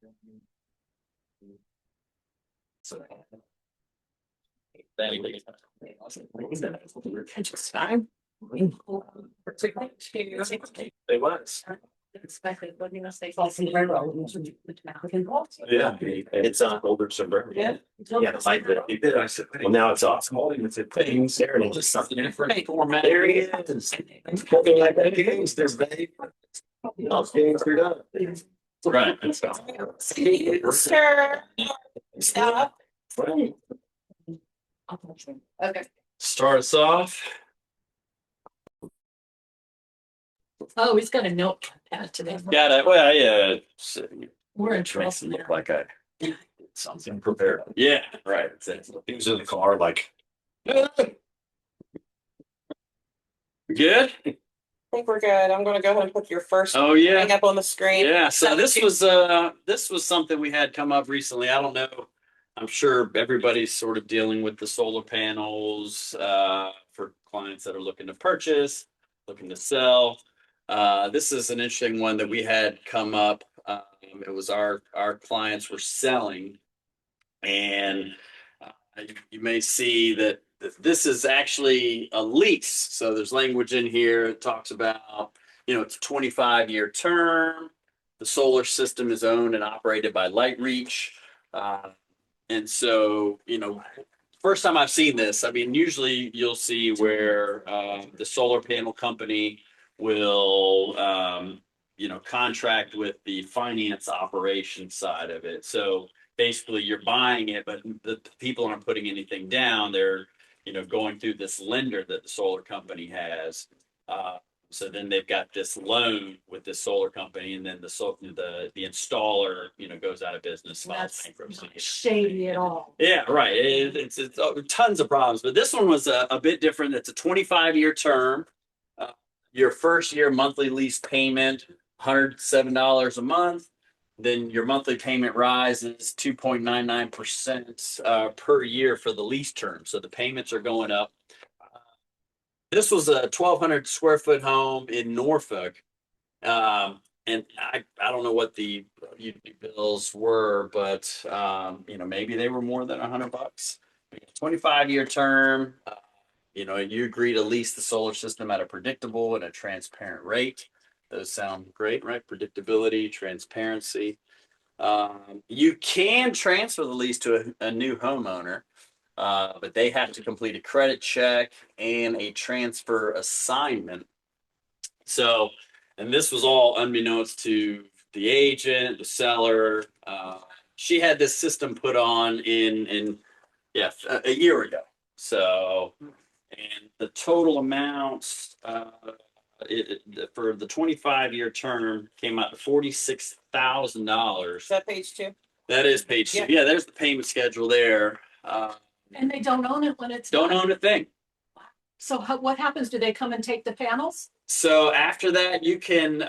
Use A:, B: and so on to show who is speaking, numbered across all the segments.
A: Time.
B: It was. Yeah, it's on older suburban.
A: Yeah.
B: Yeah, like that. He did. I said, well, now it's awesome. It's a things there, and it's just something different. There he is. Looking like that games, there's babe. All games are done. Right. That's
A: Sir. Stop.
B: right.
A: Okay.
B: Start us off.
A: Oh, he's got a notepad today.
B: Got it. Well, yeah.
A: We're in
B: Makes
A: trouble
B: it look
A: there.
B: like I something prepared. Yeah, right. He was in the car like. Good.
C: I think we're good. I'm going to go ahead and put your first
B: Oh yeah.
C: thing up on the screen.
B: Yeah. So this was something we had come up recently. I don't know. I'm sure everybody's sort of dealing with the solar panels for clients that are looking to purchase, looking to sell. This is an interesting one that we had come up. It was our clients were selling, and you may see that this is actually a lease. So there's language in here that talks about, it's a 25-year term. The solar system is owned and operated by LightReach. And so, first time I've seen this, I mean, usually you'll see where the solar panel company will, contract with the finance operation side of it. So basically you're buying it, but the people aren't putting anything down. They're, going through this lender that the solar company has. So then they've got this loan with this solar company, and then the installer, goes out of business, files
A: That's
B: bankruptcy.
A: not shady at all.
B: Yeah, right. It's tons of problems, but this one was a bit different. It's a 25-year term. Your first year monthly lease payment, $107 a month. Then your monthly payment rises 2.99% per year for the lease term. So the payments are going up. This was a 1,200 square foot home in Norfolk. And I don't know what the utility bills were, but maybe they were more than $100. 25-year term. You agree to lease the solar system at a predictable and a transparent rate. Those sound great, right? Predictability, transparency. You can transfer the lease to a new homeowner, but they have to complete a credit check and a transfer assignment. So, and this was all unbeknownst to the agent, the seller. She had this system put on a year ago. So, and the total amounts for the 25-year term came out to $46,000.
C: Is that page 2?
B: That is page 2. Yeah, there's the payment schedule there.
A: And they don't own it when it's
B: Don't
A: done.
B: own a thing.
A: So what happens? Do they come and take the panels?
B: So after that, you can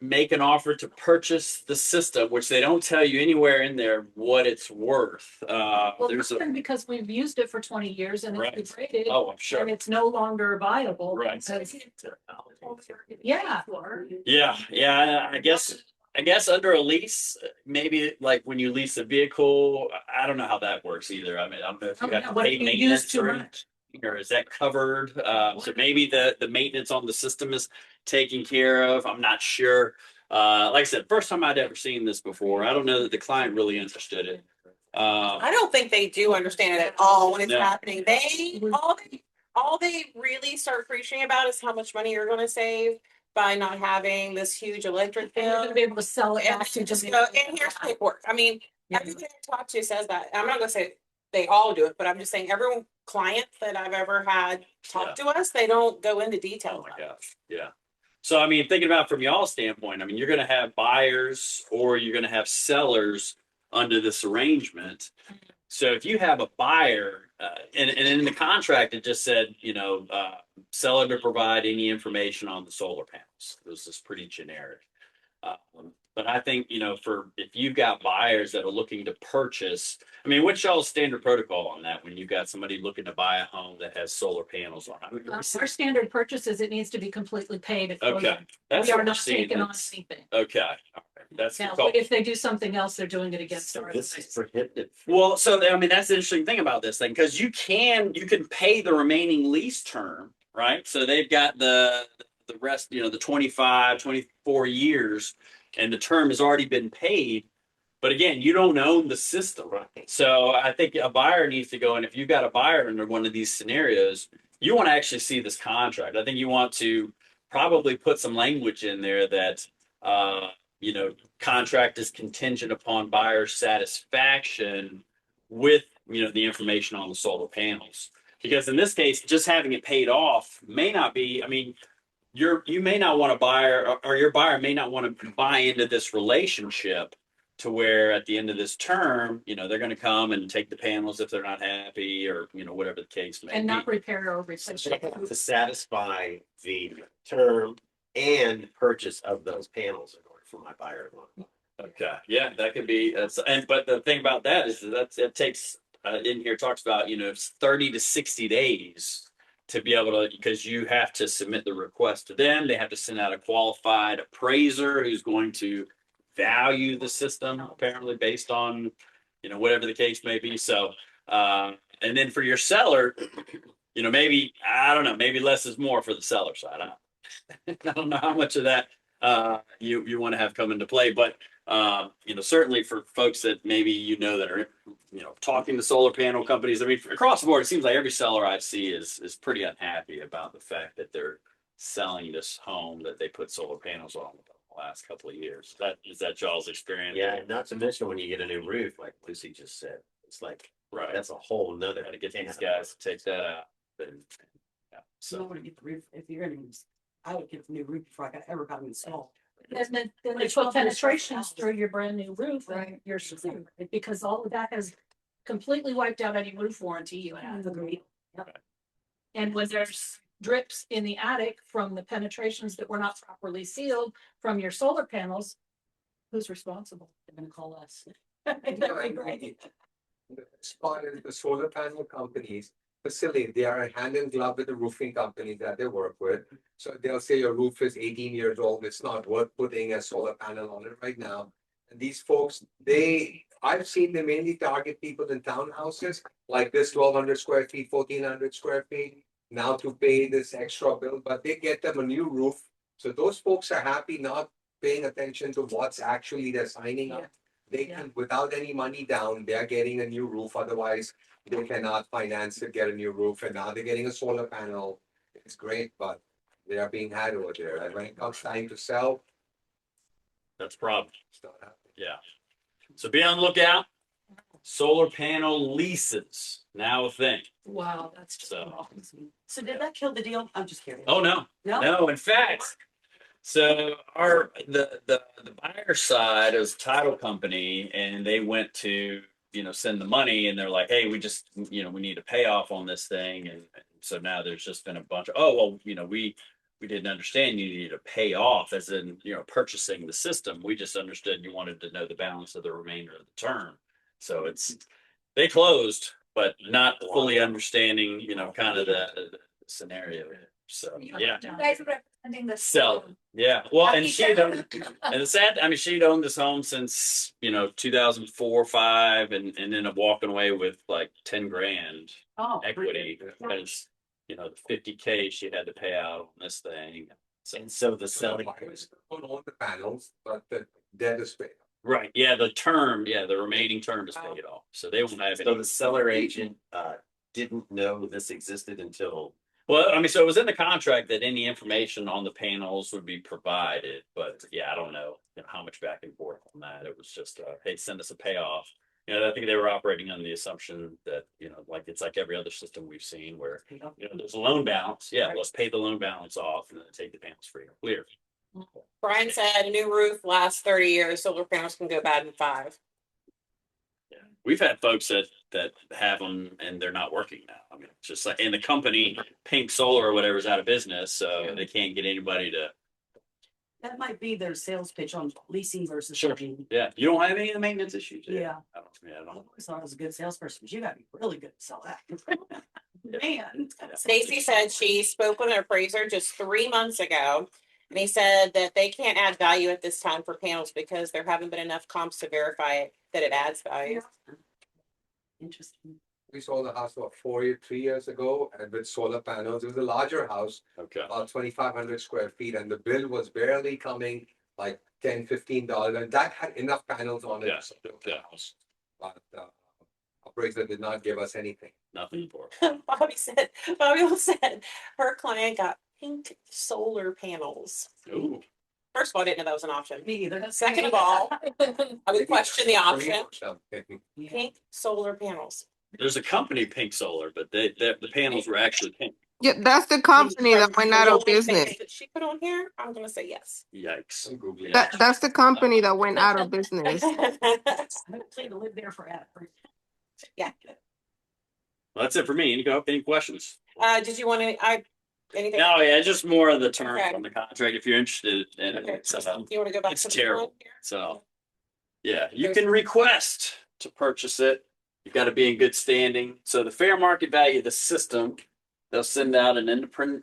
B: make an offer to purchase the system, which they don't tell you anywhere in there what it's worth.
A: Well, because we've used it for 20 years and
B: Right.
A: it's degraded.
B: Oh, I'm sure.
A: And it's no longer viable.
B: Right.
A: Because, yeah.
B: Yeah. I guess under a lease, maybe like when you lease a vehicle, I don't know how that works either. I mean, I don't know if you have to
A: What
B: pay
A: if you
B: maintenance
A: use too
B: or
A: much?
B: or is that covered? So maybe the maintenance on the system is taken care of. I'm not sure. Like I said, first time I'd ever seen this before. I don't know that the client really understood it.
C: I don't think they do understand it at all when it's
B: No.
C: happening. All they really start preaching about is how much money you're going to save by not having this huge electric
A: And you're
C: bill.
A: going to be able to sell it back to
C: And
A: just
C: and here's paperwork. I mean, everybody I talk to says that. I'm not going to say they all do it, but I'm just saying every client that I've ever had talk to us, they don't go into detail.
B: Oh my gosh. Yeah. So, I mean, thinking about from y'all's standpoint, I mean, you're going to have buyers or you're going to have sellers under this arrangement. So if you have a buyer, and in the contract, it just said, seller to provide any information on the solar panels. This is pretty generic. But I think, for if you've got buyers that are looking to purchase, I mean, what's y'all's standard protocol on that when you've got somebody looking to buy a home that has solar panels on it?
A: Our standard purchase is it needs to be completely paid. at
B: Okay,
A: closing.
B: that's
A: We
B: what
A: are
B: we're
A: not
B: seeing.
A: taking on
B: That's-
A: anything.
B: Okay, all right. That's the
A: Now,
B: call.
A: if they do something else, they're doing it against
D: So
A: our.
D: this is prohibitive.
B: Well, so I mean, that's the interesting thing about this thing because you can pay the remaining lease term, right? So they've got the rest, the 25, 24 years, and the term has already been paid. But again, you don't own the system.
D: Right.
B: So I think a buyer needs to go, and if you've got a buyer under one of these scenarios, you want to actually see this contract. I think you want to probably put some language in there that, contract is contingent upon buyer satisfaction with, the information on the solar panels. Because in this case, just having it paid off may not be, I mean, you may not want to buy or your buyer may not want to buy into this relationship to where at the end of this term, they're going to come and take the panels if they're not happy or, whatever the case may
A: And not
B: be.
A: repair or
D: So
A: replace.
D: they have to satisfy the term and purchase of those panels in order for my buyer to want.
B: Okay. Yeah, that could be, but the thing about that is it takes, in here talks about, it's 30 to 60 days to be able to, because you have to submit the request to them. They have to send out a qualified appraiser who's going to value the system apparently based on, whatever the case may be. So, and then for your seller, maybe, I don't know, maybe less is more for the seller side. I don't know how much of that you want to have come into play, but certainly for folks that maybe that are talking to solar panel companies. I mean, across the board, it seems like every seller I see is pretty unhappy about the fact that they're selling this home that they put solar panels on the last couple of years. Is that y'all's experience?
D: Yeah, not to mention when you get a new roof, like Lucy just said, it's like
B: right.
D: that's a whole nother.
B: Got to get these guys to take that out. And, yeah,
E: So I
B: so
E: want to get the roof, if you're gonna use, I would get the new roof before ever got installed.
A: Then they
E: Like
A: put
E: 12 years
A: penetrations
E: old.
A: through your brand new roof, and
E: Right.
A: you're screwed, because all of that has completely wiped out any roof warranty you have.
E: Agreed.
A: And when there's drips in the attic from the penetrations that were not properly sealed from your solar panels, who's responsible?
E: They're gonna call us.
F: As far as the solar panel companies, facility, they are hand in glove with the roofing company that they work with. So they'll say your roof is 18 years old, it's not worth putting a solar panel on it right now. And these folks, I've seen them mainly target people in townhouses, like this 1,200 square feet, 1,400 square feet. Now to pay this extra bill, but they get them a new roof. So those folks are happy not paying attention to what's actually they're signing up. They can, without any money down, they're getting a new roof, otherwise they cannot finance it, get a new roof, and now they're getting a solar panel. It's great, but they are being had over there, and when it comes time to sell,
B: that's a problem.
F: it's not happening.
B: Yeah. So be on the lookout. Solar panel leases now a thing.
A: Wow, that's just
B: So-
A: awful.
E: So did that kill the deal? I'm just curious.
B: Oh no,
E: No?
B: no. In fact, so the buyer side is title company, and they went to send the money, and they're like, hey, we just we need a payoff on this thing, and so now there's just been a bunch of we didn't understand you needed to pay off, as in purchasing the system. We just understood you wanted to know the balance of the remainder of the term. So they closed, but not fully understanding kind of the scenario. So yeah.
A: You
G: guys are representing the
B: Sell. Yeah. Well, and
G: Happy
B: she'd
G: seller.
B: owned, and the sad, I mean, she'd owned this home since 2004, 5, and ended up walking away with like 10 grand
A: Oh,
B: equity because the 50K she had to pay out on this thing. So
D: And so the
F: So the
D: selling.
F: buyers don't own the panels, but the debt is paid.
B: right, yeah, the remaining term is paid off, so they won't have
D: So
B: any.
D: the seller agent didn't know this existed until.
B: Well, I mean, so it was in the contract that any information on the panels would be provided, but yeah, I don't know, how much back and forth on that. It was just, hey, send us a payoff. I think they were operating on the assumption that, like it's like every other system we've seen where, there's a loan balance. Yeah, let's pay the loan balance off and then take the panels free and clear.
C: Brian said a new roof lasts 30 years, solar panels can go bad in 5.
B: Yeah, we've had folks that have them and they're not working now. I mean, it's just like, and the company Pink Solar or whatever is out of business, so they can't get anybody to
E: That might be their sales pitch on leasing versus.
B: Sure.
E: owning.
B: Yeah, you don't have any of the maintenance issues?
E: Yeah.
B: I don't,
E: I always thought I was a good salesperson, but you gotta be really good to sell that. Man.
C: Stacy said she spoke with an appraiser just 3 months ago. And he said that they can't add value at this time for panels because there haven't been enough comps to verify it, that it adds value.
E: Interesting.
F: We sold the house about 3 years ago, and with solar panels, it was a larger house,
B: Okay.
F: about 2,500 square feet, and the bill was barely coming like $10, $15, and that had enough panels on it.
B: Yeah,
F: to support
B: yeah.
F: the house. But appraiser did not give us anything.
B: Nothing for it.
C: Bobby said her client got pink solar panels.
B: Ooh.
C: First of all, I didn't know that was an option.
E: Me either.
C: Second of all, I would question the option.
F: Something.
E: Yeah.
C: Pink solar panels.
B: There's a company, Pink Solar, but the panels were actually pink.
G: Yeah, that's the company that went out of business.
C: Did she put on here? I'm gonna say yes.
B: Yikes.
F: I'm Googling.
G: That's the company that went out of business.
E: I plan to live there forever.
C: Yeah.
B: Well, that's it for me. Any questions?
C: Did you want anything?
B: No, yeah, just more of the terms
C: Okay.
B: on the contract if you're interested in
C: Okay.
B: it. So,
C: You wanna go back
B: It's
C: to the
B: terrible.
C: one here?
B: so, yeah, you can request to purchase it. You've got to be in good standing. So the fair market value of the system, they'll send out an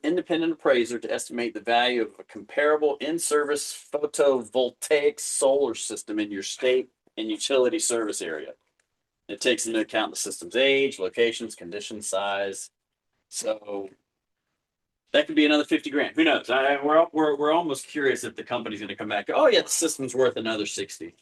B: independent appraiser to estimate the value of a comparable in-service photovoltaic solar system in your state and utility service area. It takes into account the system's age, locations, condition, size. So that could be another 50 grand. Who knows? We're almost curious if the company's going to come back. Oh yeah, the system's worth another 60.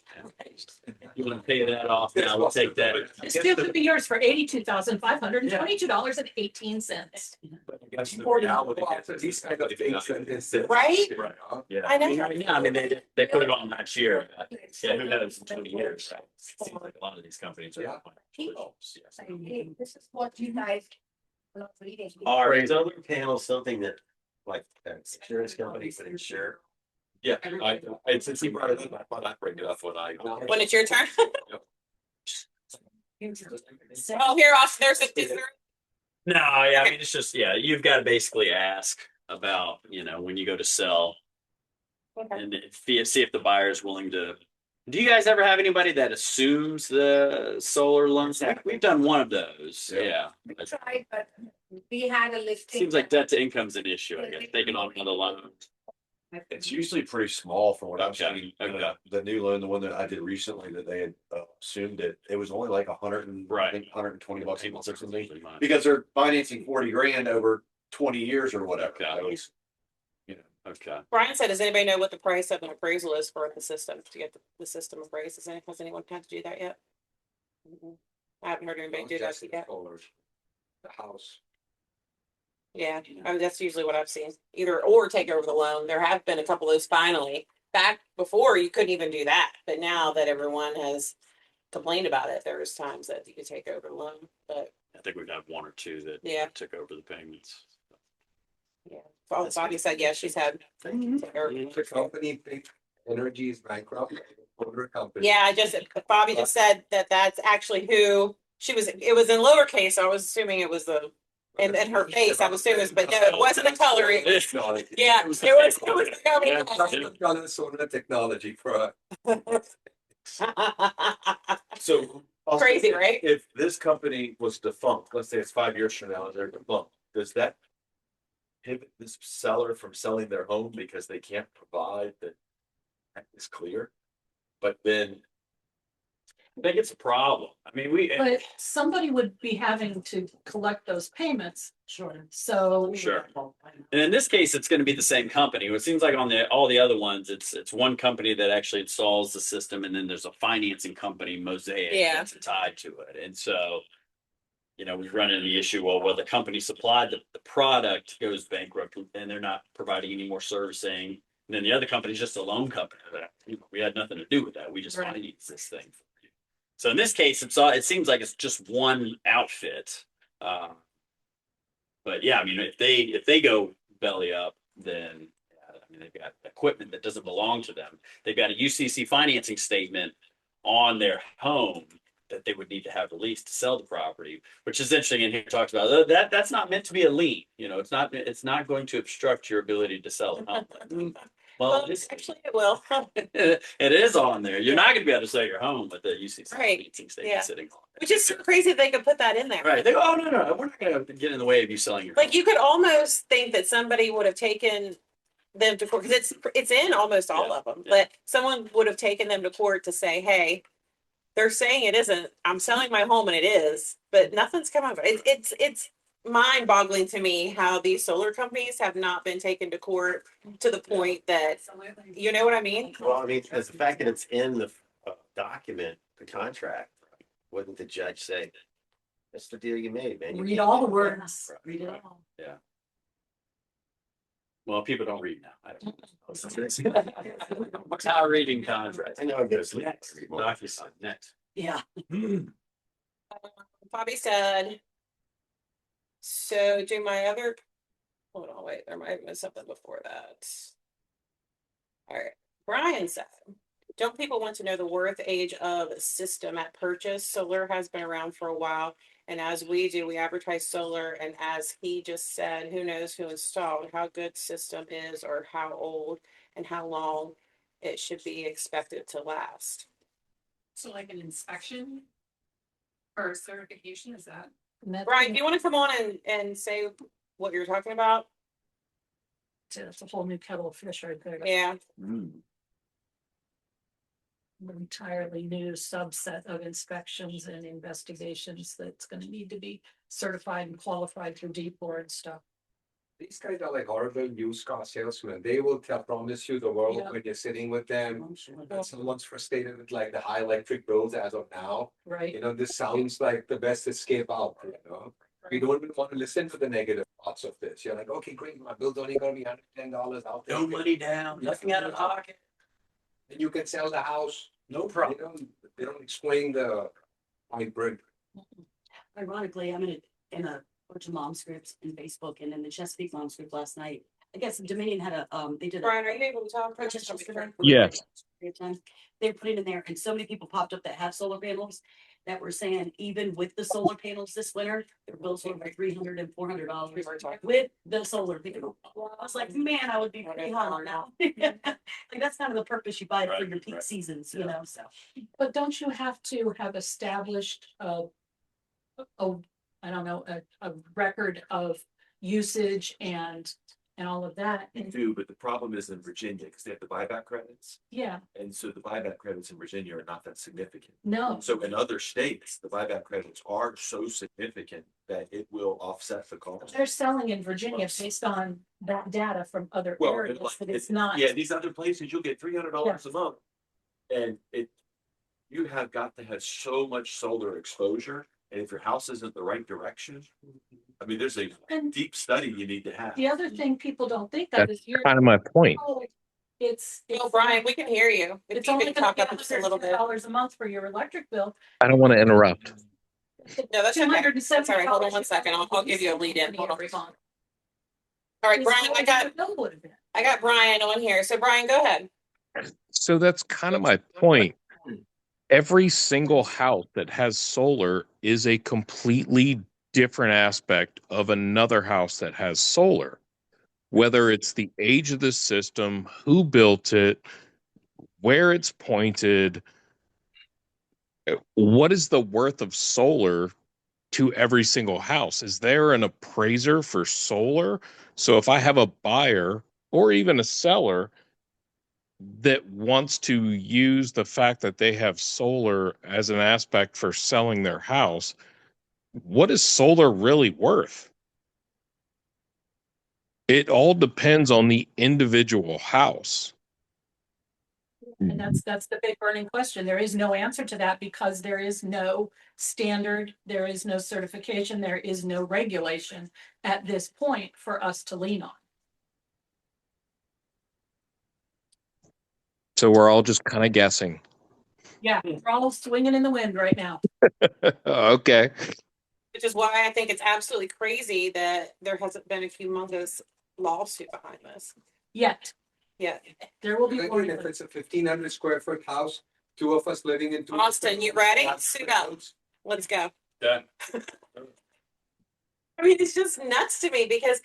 B: You want to pay that off now? We'll take that.
A: It still could be yours for $82,522.18.
H: But I guess the
F: Well,
H: reality
F: so
H: is
F: these kind of things and it's-
C: Right?
H: Yeah.
C: I know.
B: Yeah, I mean, they put it on last year. Yeah, who knows in 20 years, right? Seems like a lot of these companies are.
F: Yeah.
I: People. Hey, this is what you guys. are reading.
B: Are
D: Solar panels, something that like insurance companies would insure.
H: Yeah, since he brought it up, I thought I'd bring it up when I.
C: When it's your turn. Oh, here, there's a.
B: No, yeah, I mean, it's just, yeah, you've got to basically ask about, when you go to sell and see if the buyer is willing to. Do you guys ever have anybody that assumes the solar loan? We've done one of those. Yeah.
I: We tried, but we had a listing.
B: Seems like debt to income's an issue, I guess, taking on another loan.
H: It's usually pretty small from what I've
B: Okay,
H: seen.
B: okay.
H: The new loan, the one that I did recently, that they had assumed it was only like
B: Right.
H: I think $120 a month or something.
B: Usually mine.
H: Because they're financing 40 grand over 20 years or whatever.
B: Okay.
H: So it's,
B: Okay.
C: Brian said, does anybody know what the price of an appraisal is for the system, to get the system appraised? Has anyone had to do that yet? I haven't heard anybody do that
F: Just
C: yet.
F: solar. The house.
C: Yeah, I mean, that's usually what I've seen, either or take over the loan. There have been a couple of those finally. Back before, you couldn't even do that, but now that everyone has complained about it, there's times that you could take over the loan, but
B: I think we've had one or two that
C: yeah,
B: took over the payments.
C: yeah. Bobby said, yeah, she's had.
F: The company, Big Energy is bankrupt. Older company.
C: Yeah, Bobby just said that that's actually who it was in lowercase, so I was assuming it was and her face, I was assuming, but no, it wasn't a coloring. Yeah, it was the
F: Yeah,
C: company.
F: Color solar technology for
H: so.
C: Crazy, right?
H: If this company was defunct, let's say it's 5 years from now, and they're defunct, does that prohibit this seller from selling their home because they can't provide that is clear? But then,
B: I think it's a problem. I mean,
A: But somebody would be having to collect those payments,
E: Sure.
A: so.
B: Sure. And in this case, it's going to be the same company. It seems like on all the other ones, it's one company that actually installs the system, and then there's a financing company, Mosaic,
C: Yeah.
B: that's tied to it. And so, we've run into the issue, well, the company supplied the product goes bankrupt, and they're not providing any more servicing. And then the other company is just a loan company. We had nothing to do with that. We just
A: Right.
B: financed this thing for you. So in this case, it seems like it's just one outfit. But yeah, I mean, if they go belly up, then they've got equipment that doesn't belong to them. They've got a UCC financing statement on their home that they would need to have released to sell the property, which is interesting. And here it talks about that's not meant to be a lien. It's not going to obstruct your ability to sell a home. Well,
C: Actually, it will.
B: it is on there. You're not gonna be able to sell your home, but the UCC
C: Right.
B: meetings they
C: Yeah.
B: sitting on.
C: Which is so crazy they could put that in there.
B: Right. They go, oh, no, we're not gonna get in the way of you selling your
C: Like
B: home.
C: you could almost think that somebody would have taken them to court, because it's in almost all
B: Yeah,
C: of them,
B: yeah.
C: but someone would have taken them to court to say, hey, they're saying it isn't, I'm selling my home and it is, but nothing's come of it. It's mind boggling to me how these solar companies have not been taken to court to the point that, you know what I mean?
D: Well, I mean, as the fact that it's in the document, the contract, wouldn't the judge say, that's the deal you made, man? You
E: Read
D: can't
E: all
D: do
E: the
D: that."
E: words,
D: Right.
E: read it all.
B: Well, people don't read now. I don't know. How reading contracts.
D: I know it goes.
B: Next. DocuSign, next.
E: Yeah.
C: Bobby said, so do my other, hold on, wait, there might have been something before that. All right, Brian said, don't people want to know the worth age of a system at purchase? Solar has been around for a while. And as we do, we advertise solar. And as he just said, who knows who installed, how good system is, or how old and how long it should be expected to last.
A: So like an inspection or certification, is that?
C: Brian, do you want to come on and say what you're talking about?
A: It's a whole new kettle of fish right there.
C: Yeah.
A: An entirely new subset of inspections and investigations that's gonna need to be certified and qualified through DPOR and stuff.
F: These guys are like horrible used car salesmen. They will promise you the world
A: Yeah.
F: when you're sitting with them.
E: I'm sure
F: And
E: that's-
F: someone's frustrated with like the high electric bills as of now.
A: Right.
F: You know, this sounds like the best escape out, you know? We don't even want to listen to the negative parts of this. You're like, okay, great, my bill's only gonna be $110 out.
B: No money down, nothing out of pocket.
F: And you can sell the house.
B: No
F: They
B: problem.
F: don't explain the hybrid.
E: Ironically, I'm in a bunch of mom's groups in Facebook and in the Chesapeake mom's group last night. I guess Dominion had they did a
C: Brian, are you able to talk?
E: purchase yesterday.
J: Yes.
E: They put it in there and so many people popped up that have solar panels that were saying even with the solar panels this winter, their bills were like $300 and $400 with the solar panel. I was like, man, I would be pretty hot on now. Like that's kind of the purpose you buy it for
B: Right,
E: your peak
B: right.
E: seasons, you know, so.
A: But don't you have to have established I don't know, a record of usage and all of that?
H: You
A: And
H: do, but the problem is in Virginia, because they have the buyback credits.
A: yeah,
H: And so the buyback credits in Virginia are not that significant.
A: no,
H: So in other states, the buyback credits are so significant that it will offset the cost.
A: they're selling in Virginia based on that data from other
H: Well,
A: areas,
H: like,
A: but it's not.
H: Yeah, these other places, you'll get $300 a month. And you have got to have so much solar exposure. And if your house isn't the right direction, I mean, there's a
A: And
H: deep study you need to have.
A: the other thing people don't think of is you're.
J: Kind of my point.
A: It's.
C: No, Brian, we can hear you. If
A: It's
C: you
A: only
C: could
A: gonna
C: talk
A: be
C: up just a little bit.
A: $102 a month for your electric bill.
J: I don't want to interrupt.
C: No, that's okay.
A: $270
C: That's all right. Hold on one second. I'll give you a lead in. Hold on.
A: every month.
C: All right,
A: It's
C: Brian,
A: what the bill would have been.
C: I got Brian on here. So Brian, go ahead.
J: So that's kind of my point. Every single house that has solar is a completely different aspect of another house that has solar. Whether it's the age of the system, who built it, where it's pointed, what is the worth of solar to every single house? Is there an appraiser for solar? So if I have a buyer or even a seller that wants to use the fact that they have solar as an aspect for selling their house, what is solar really worth? It all depends on the individual house.
A: And that's the big burning question. There is no answer to that because there is no standard, there is no certification, there is no regulation at this point for us to lean on.
J: So we're all just kind of guessing.
A: Yeah, we're all swinging in the wind right now.
J: Okay.
C: Which is why I think it's absolutely crazy that there hasn't been a humongous lawsuit behind this.
A: Yet,
C: Yeah.
A: there will be.
F: Again, if it's a 1,500 square foot house, two of us living in. two
C: Austin, you ready?
F: different
C: Suit up.
F: houses.
C: Let's go.
B: Yeah.
C: I mean, it's just nuts to me because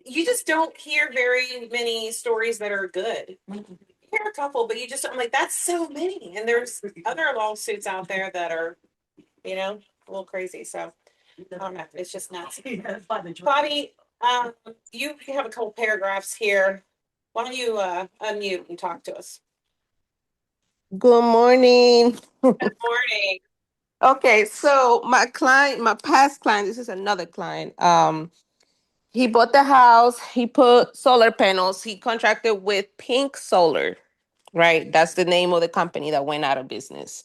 C: you just don't hear very many stories that are good. You hear a couple, but you just, I'm like, that's so many. And there's other lawsuits out there that are, you know, a little crazy. So I don't know. It's just nuts. Bobby, you have a couple paragraphs here. Why don't you unmute and talk to us?
G: Good morning.
C: Good morning.
G: Okay, so my past client, this is another client. He bought the house, he put solar panels, he contracted with Pink Solar, right? That's the name of the company that went out of business.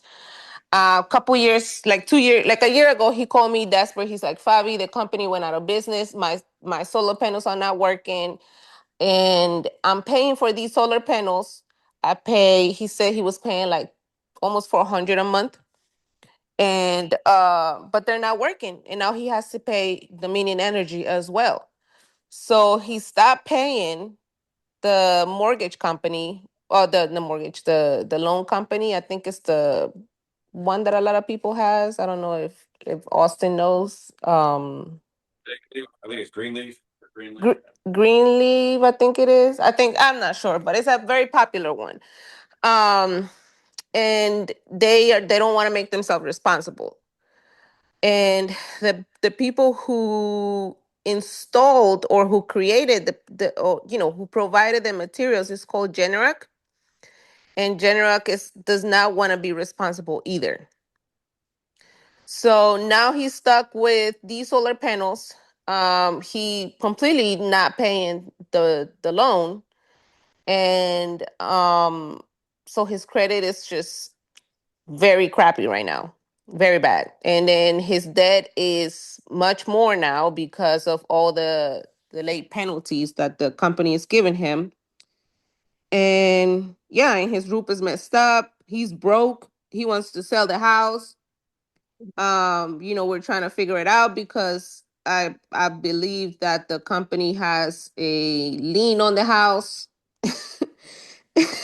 G: A couple years, like 2 years, like a year ago, he called me desperate. He's like, Fabi, the company went out of business. My solar panels are not working, and I'm paying for these solar panels. He said he was paying like almost $400 a month. And but they're not working. And now he has to pay Dominion Energy as well. So he stopped paying the mortgage company, or the mortgage, the loan company. I think it's the one that a lot of people has. I don't know if Austin knows.
H: I think it's Greenleaf.
G: Greenleaf, I think it is. I'm not sure, but it's a very popular one. And they don't want to make themselves responsible. And the people who installed or who created who provided the materials is called Generac. And Generac does not want to be responsible either. So now he's stuck with these solar panels. He completely not paying the loan, and so his credit is just very crappy right now, very bad. And then his debt is much more now because of all the late penalties that the company is giving him. And yeah, and his roof is messed up. He's broke. He wants to sell the house. We're trying to figure it out because I believe that the company has a lien on the house.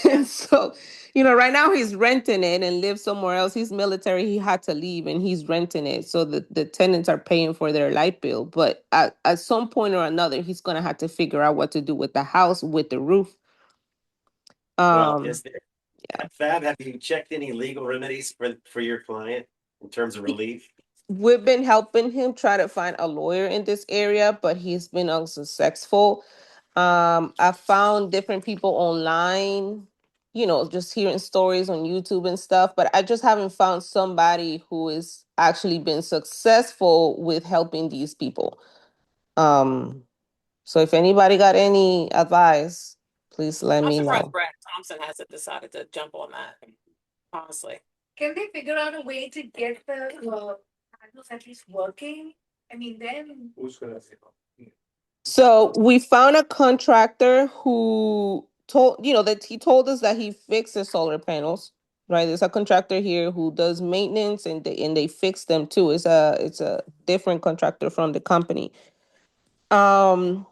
G: And so, right now he's renting it and lives somewhere else. He's military. He had to leave and he's renting it. So the tenants are paying for their light bill. But at some point or another, he's going to have to figure out what to do with the house, with the roof.
D: Well, is there, Fab, have you checked any legal remedies for your client in terms of relief?
G: We've been helping him try to find a lawyer in this area, but he's been unsuccessful. I found different people online, just hearing stories on YouTube and stuff, but I just haven't found somebody who has actually been successful with helping these people. So if anybody got any advice, please let
C: I'm
G: me
C: surprised
G: know.
C: Brett Thompson hasn't decided to jump on that. Honestly.
I: Can they figure out a way to get the panels at least working? I mean, then
F: Who's gonna say?
G: So we found a contractor who that he told us that he fixes solar panels, right? There's a contractor here who does maintenance and they fix them too. It's a different contractor from the company. And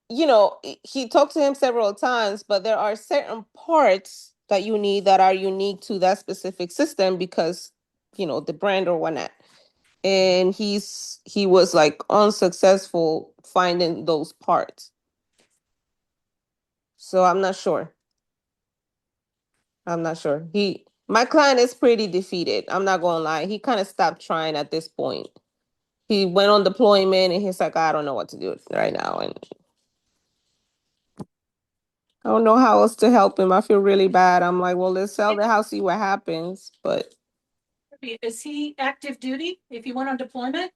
G: he talked to him several times, but there are certain parts that you need that are unique to that specific system because, the brand or whatnot. And he was like unsuccessful finding those parts. So I'm not sure. My client is pretty defeated. I'm not gonna lie. He kind of stopped trying at this point. He went on deployment and he's like, I don't know what to do right now. And I don't know how else to help him. I feel really bad. I'm like, well, let's sell the house, see what happens. But
A: Is he active duty if he went on deployment?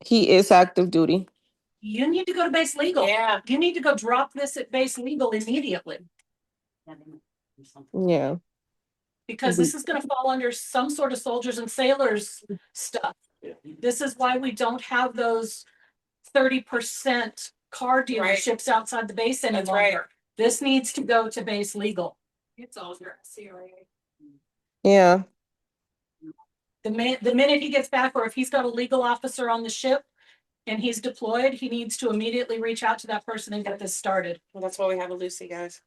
G: he is active duty.
A: You need to go to base legal.
C: Yeah.
A: You need to go drop this at base legal immediately,
G: Yeah.
A: because this is gonna fall under some sort of soldiers and sailors stuff.
D: Yeah.
A: This is why we don't have those 30% car dealerships outside the base any
C: That's right.
A: longer. This needs to go to base legal. It's all your CRA.
G: Yeah.
A: The minute he gets back, or if he's got a legal officer on the ship and he's deployed, he needs to immediately reach out to that person and get this started.
C: Well, that's why we have a Lucy, guys.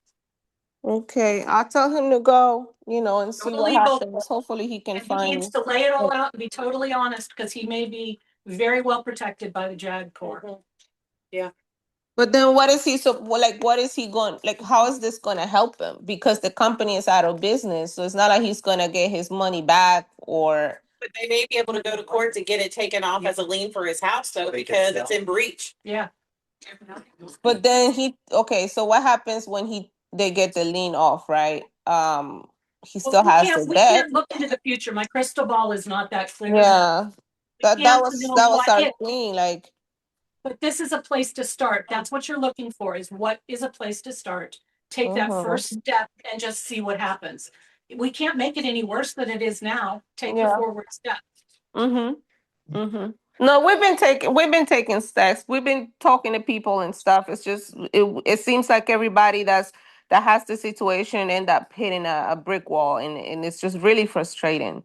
G: Okay. I'll tell him to go, and see what
A: legal.
G: happens. Hopefully he can
A: And he
G: find.
A: needs to lay it all out and be totally honest, because he may be very well protected by the JAG Corps.
G: But then what is he so like what is he going like how is this gonna help him? Because the company is out of business. So it's not like he's gonna get his money back or
C: But they may be able to go to court to get it taken off as a lien for his house though,
D: They can
C: because
D: sell.
C: it's in breach.
A: Yeah.
G: but then so what happens when they get the lien off, right? He still has the
A: We
G: debt.
A: can't look into the future. My crystal ball is not that clear.
G: Yeah. That
A: can't
G: was
A: know
G: that was
A: what
G: our
A: if.
G: thing. Like
A: But this is a place to start. That's what you're looking for, is what is a place to start. Take that first step and just see what happens. We can't make it any worse than it is now. Take the
G: Yeah.
A: forward step.
G: No, we've been taking steps. We've been talking to people and stuff. It's just it seems like everybody that has the situation end up hitting a brick wall, and it's just really frustrating.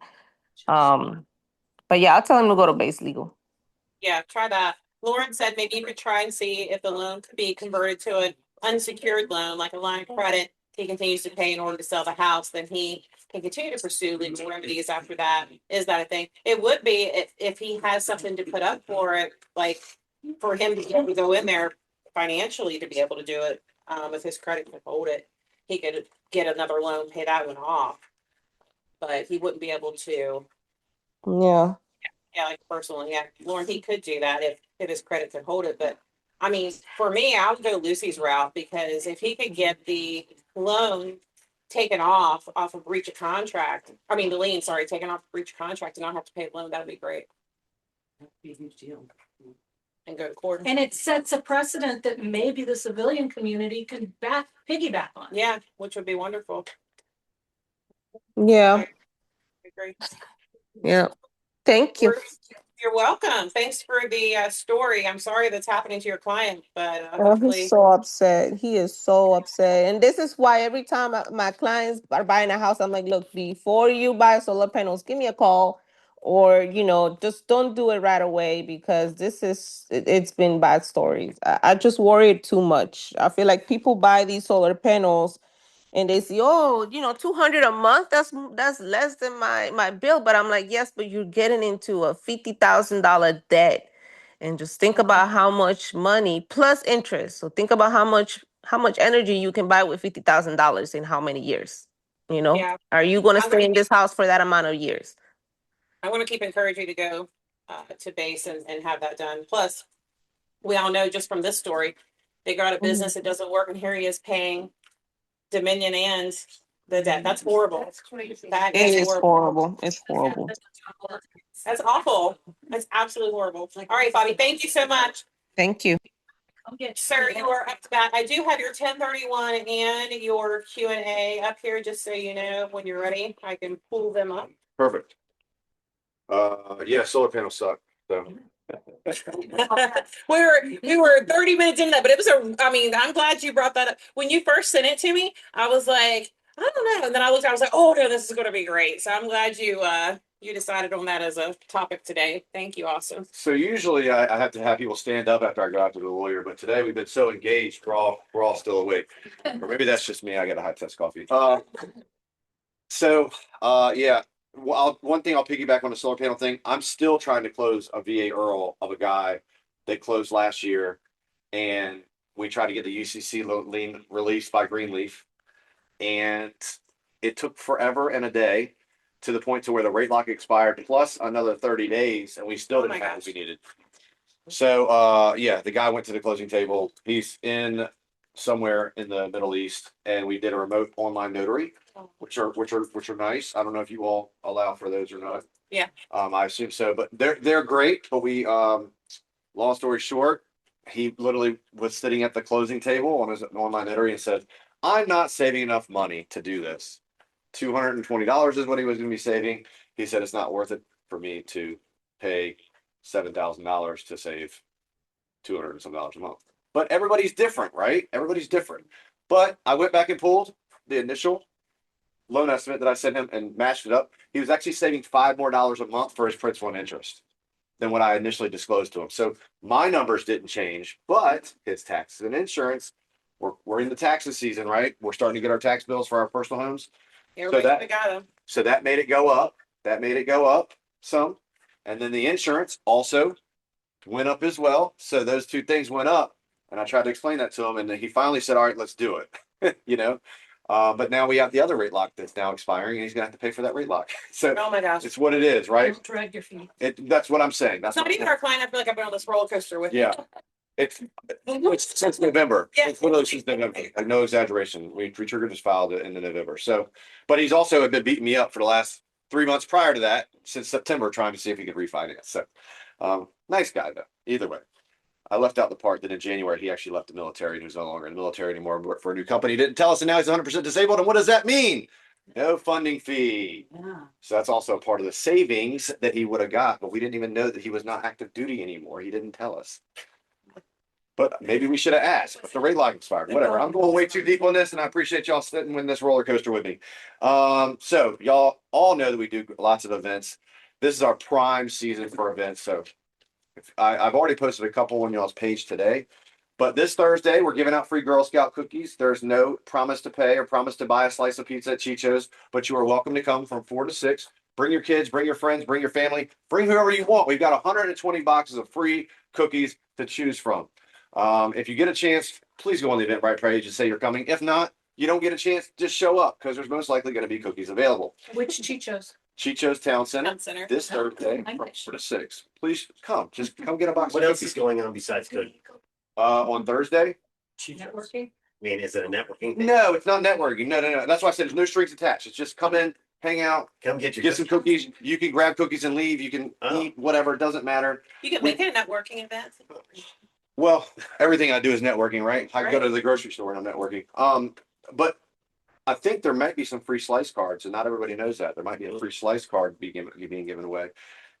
G: But yeah, I'll tell him to go to base legal.
C: Yeah, try that. Lauren said maybe you could try and see if the loan could be converted to an unsecured loan, like a line of credit. He continues to pay in order to sell the house, then he can continue to pursue legal remedies after that. Is that a thing? It would be if he has something to put up for it, like for him to be able to go in there financially to be able to do it. If his credit could hold it, he could get another loan, pay that one off. But he wouldn't be able to.
G: Yeah.
C: Yeah, like personally, yeah, Lauren, he could do that if his credit could hold it, but I mean, for me, I would go Lucy's route because if he could get the loan taken off of breach of contract, I mean, the lien, sorry, taken off breach of contract and not have to pay the loan, that'd be great.
E: Be a huge deal.
C: And go to court.
A: And it sets a precedent that maybe the civilian community can piggyback on.
C: Yeah, which would be wonderful.
G: Yeah.
C: I agree.
G: Yeah. Thank you.
C: You're welcome. Thanks for the story. I'm sorry that's happening to your client, but
G: Oh,
C: hopefully.
G: he's so upset. He is so upset. And this is why every time my clients are buying a house, I'm like, look, before you buy solar panels, give me a call, or, just don't do it right away, because it's been bad stories. I just worried too much. I feel like people buy these solar panels and they say, oh, 200 a month, that's less than my bill. But I'm like, yes, but you're getting into a $50,000 debt. And just think about how much money plus interest. So think about how much energy you can buy with $50,000 in how many years?
C: Yeah.
G: Are you going to stay in this house for that amount of years?
C: I want to keep encouraging you to go to base and have that done. Plus, we all know just from this story, they go out of business, it doesn't work, and here he is paying Dominion and the debt. That's horrible.
I: That's crazy.
C: That
G: It
C: is
G: is horrible. It's horrible.
C: That's awful. That's absolutely horrible. All right, Bobby, thank you so much.
G: Thank you.
C: Sir, you are up to bat. I do have your 1031 and your Q&A up here, just so you know when you're ready. I can pull them up.
H: Perfect. Yeah, solar panels suck, so.
C: we were 30 minutes into that, but it was I'm glad you brought that up. When you first sent it to me, I was like, I don't know. And then I was like, oh no, this is gonna be great. So I'm glad you decided on that as a topic today. Thank you, Austin.
H: So usually I have to have people stand up after I go out to the lawyer, but today we've been so engaged, we're all still awake. Or maybe that's just me, I got a high test coffee. Yeah. Well, one thing I'll piggyback on the solar panel thing. I'm still trying to close a VA Earl of a guy that closed last year, and we tried to get the UCC lien released by Greenleaf, and it took forever and a day, to the point to where the rate lock expired plus another 30 days, and we still didn't have what we needed. So the guy went to the closing table. He's in somewhere in the Middle East, and we did a remote online notary, which are nice. I don't know if you all allow for those or not.
C: Yeah.
H: I assume so, but they're great. But we long story short, he literally was sitting at the closing table on his online notary and said, I'm not saving enough money to do this. $220 is what he was going to be saving. He said it's not worth it for me to pay $7,000 to save $200 and some dollars a month. But everybody's different, right? Everybody's different. But I went back and pulled the initial loan estimate that I sent him and matched it up. He was actually saving $5 more a month for his principal and interest than what I initially disclosed to him. So my numbers didn't change, but his taxes and insurance, we're in the taxes season, right? We're starting to get our tax bills for our personal homes.
C: Everybody got them.
H: So that made it go up. That made it go up some. And then the insurance also
K: went up as well. So those two things went up. And I tried to explain that to him, and he finally said, all right, let's do it. You know? But now we have the other rate lock that's now expiring, and he's gonna have to pay for that rate lock. So
C: Oh my gosh.
K: it's what it is, right?
A: Don't drag your feet.
K: That's what I'm saying. That's
C: It's not
K: what,
C: even our client. I feel like I've been on this roller coaster with.
K: yeah. It's since November.
C: Yeah.
K: It's literally since November. Like, no exaggeration. We triggered his file in the November. So, but he's also been beating me up for the last 3 months prior to that, since September, trying to see if he could refinance. So, nice guy though. Either way, I left out the part that in January he actually left the military and he's no longer in the military anymore. Worked for a new company. He didn't tell us, and now he's 100% disabled. And what does that mean? No funding fee.
E: Yeah.
K: So that's also a part of the savings that he would have got, but we didn't even know that he was not active duty anymore. He didn't tell us. But maybe we should have asked, but the rate lock expired, whatever. I'm going way too deep on this, and I appreciate y'all sitting with this roller coaster with me. So y'all all know that we do lots of events. This is our prime season for events. So I've already posted a couple on y'all's page today, but this Thursday, we're giving out free Girl Scout cookies. There's no promise to pay or promise to buy a slice of pizza at Chicho's, but you are welcome to come from 4 to 6. Bring your kids, bring your friends, bring your family, bring whoever you want. We've got 120 boxes of free cookies to choose from. If you get a chance, please go on the Eventbrite page and say you're coming. If not, you don't get a chance, just show up, because there's most likely going to be cookies available.
A: Which Chichos?
K: Chicho's Town Center
C: Town Center.
K: this Thursday
A: I
K: from
A: wish.
K: 4 to 6. Please come. Just come get a box
D: What
K: of
D: else
K: cookies.
D: is going on besides cooking?
K: On Thursday?
A: Networking?
D: I mean, is it a networking thing?
K: No, it's not networking. No. That's why I said there's no strings attached. It's just come in, hang out,
D: Come get your.
K: get some cookies. You can grab cookies and leave. You can
D: Oh.
K: eat whatever. It doesn't matter.
C: You can make it a networking event.
K: Well, everything I do is networking, right? I can go to the grocery store and I'm networking. But I think there might be some free slice cards, and not everybody knows that. There might be a free slice card being given away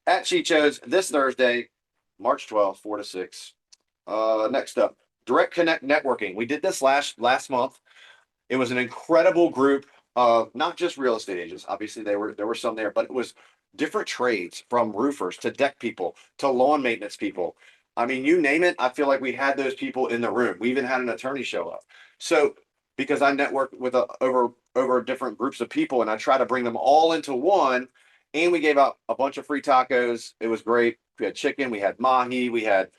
K: at Chicho's this Thursday, March 12th, 4 to 6. Next up, Direct Connect Networking. We did this last month. It was an incredible group of not just real estate agents. Obviously, there were some there, but it was different trades, from roofers to deck people to lawn maintenance people. I mean, you name it, I feel like we had those people in the room. We even had an attorney show up. So because I network with over different groups of people, and I try to bring them all into one, and we gave out a bunch of free tacos. It was great. We had chicken, we had mahi, we had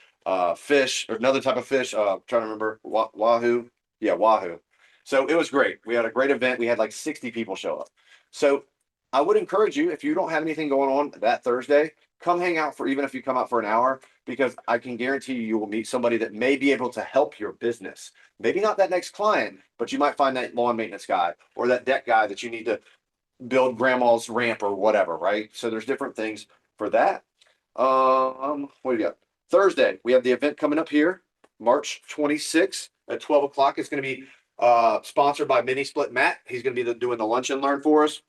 K: fish, or another type of fish. Trying to remember, wahoo. Yeah, wahoo. So it was great. We had a great event. We had like 60 people show up. So I would encourage you, if you don't have anything going on that Thursday, come hang out even if you come out for an hour, because I can guarantee you will meet somebody that may be able to help your business. Maybe not that next client, but you might find that lawn maintenance guy or that deck guy that you need to build grandma's ramp or whatever, right? So there's different things for that. What do you got? Thursday, we have the event coming up here, March 26th at 12 o'clock. It's going to be sponsored by Mini Split Matt. He's going to be doing the lunch and learn for us.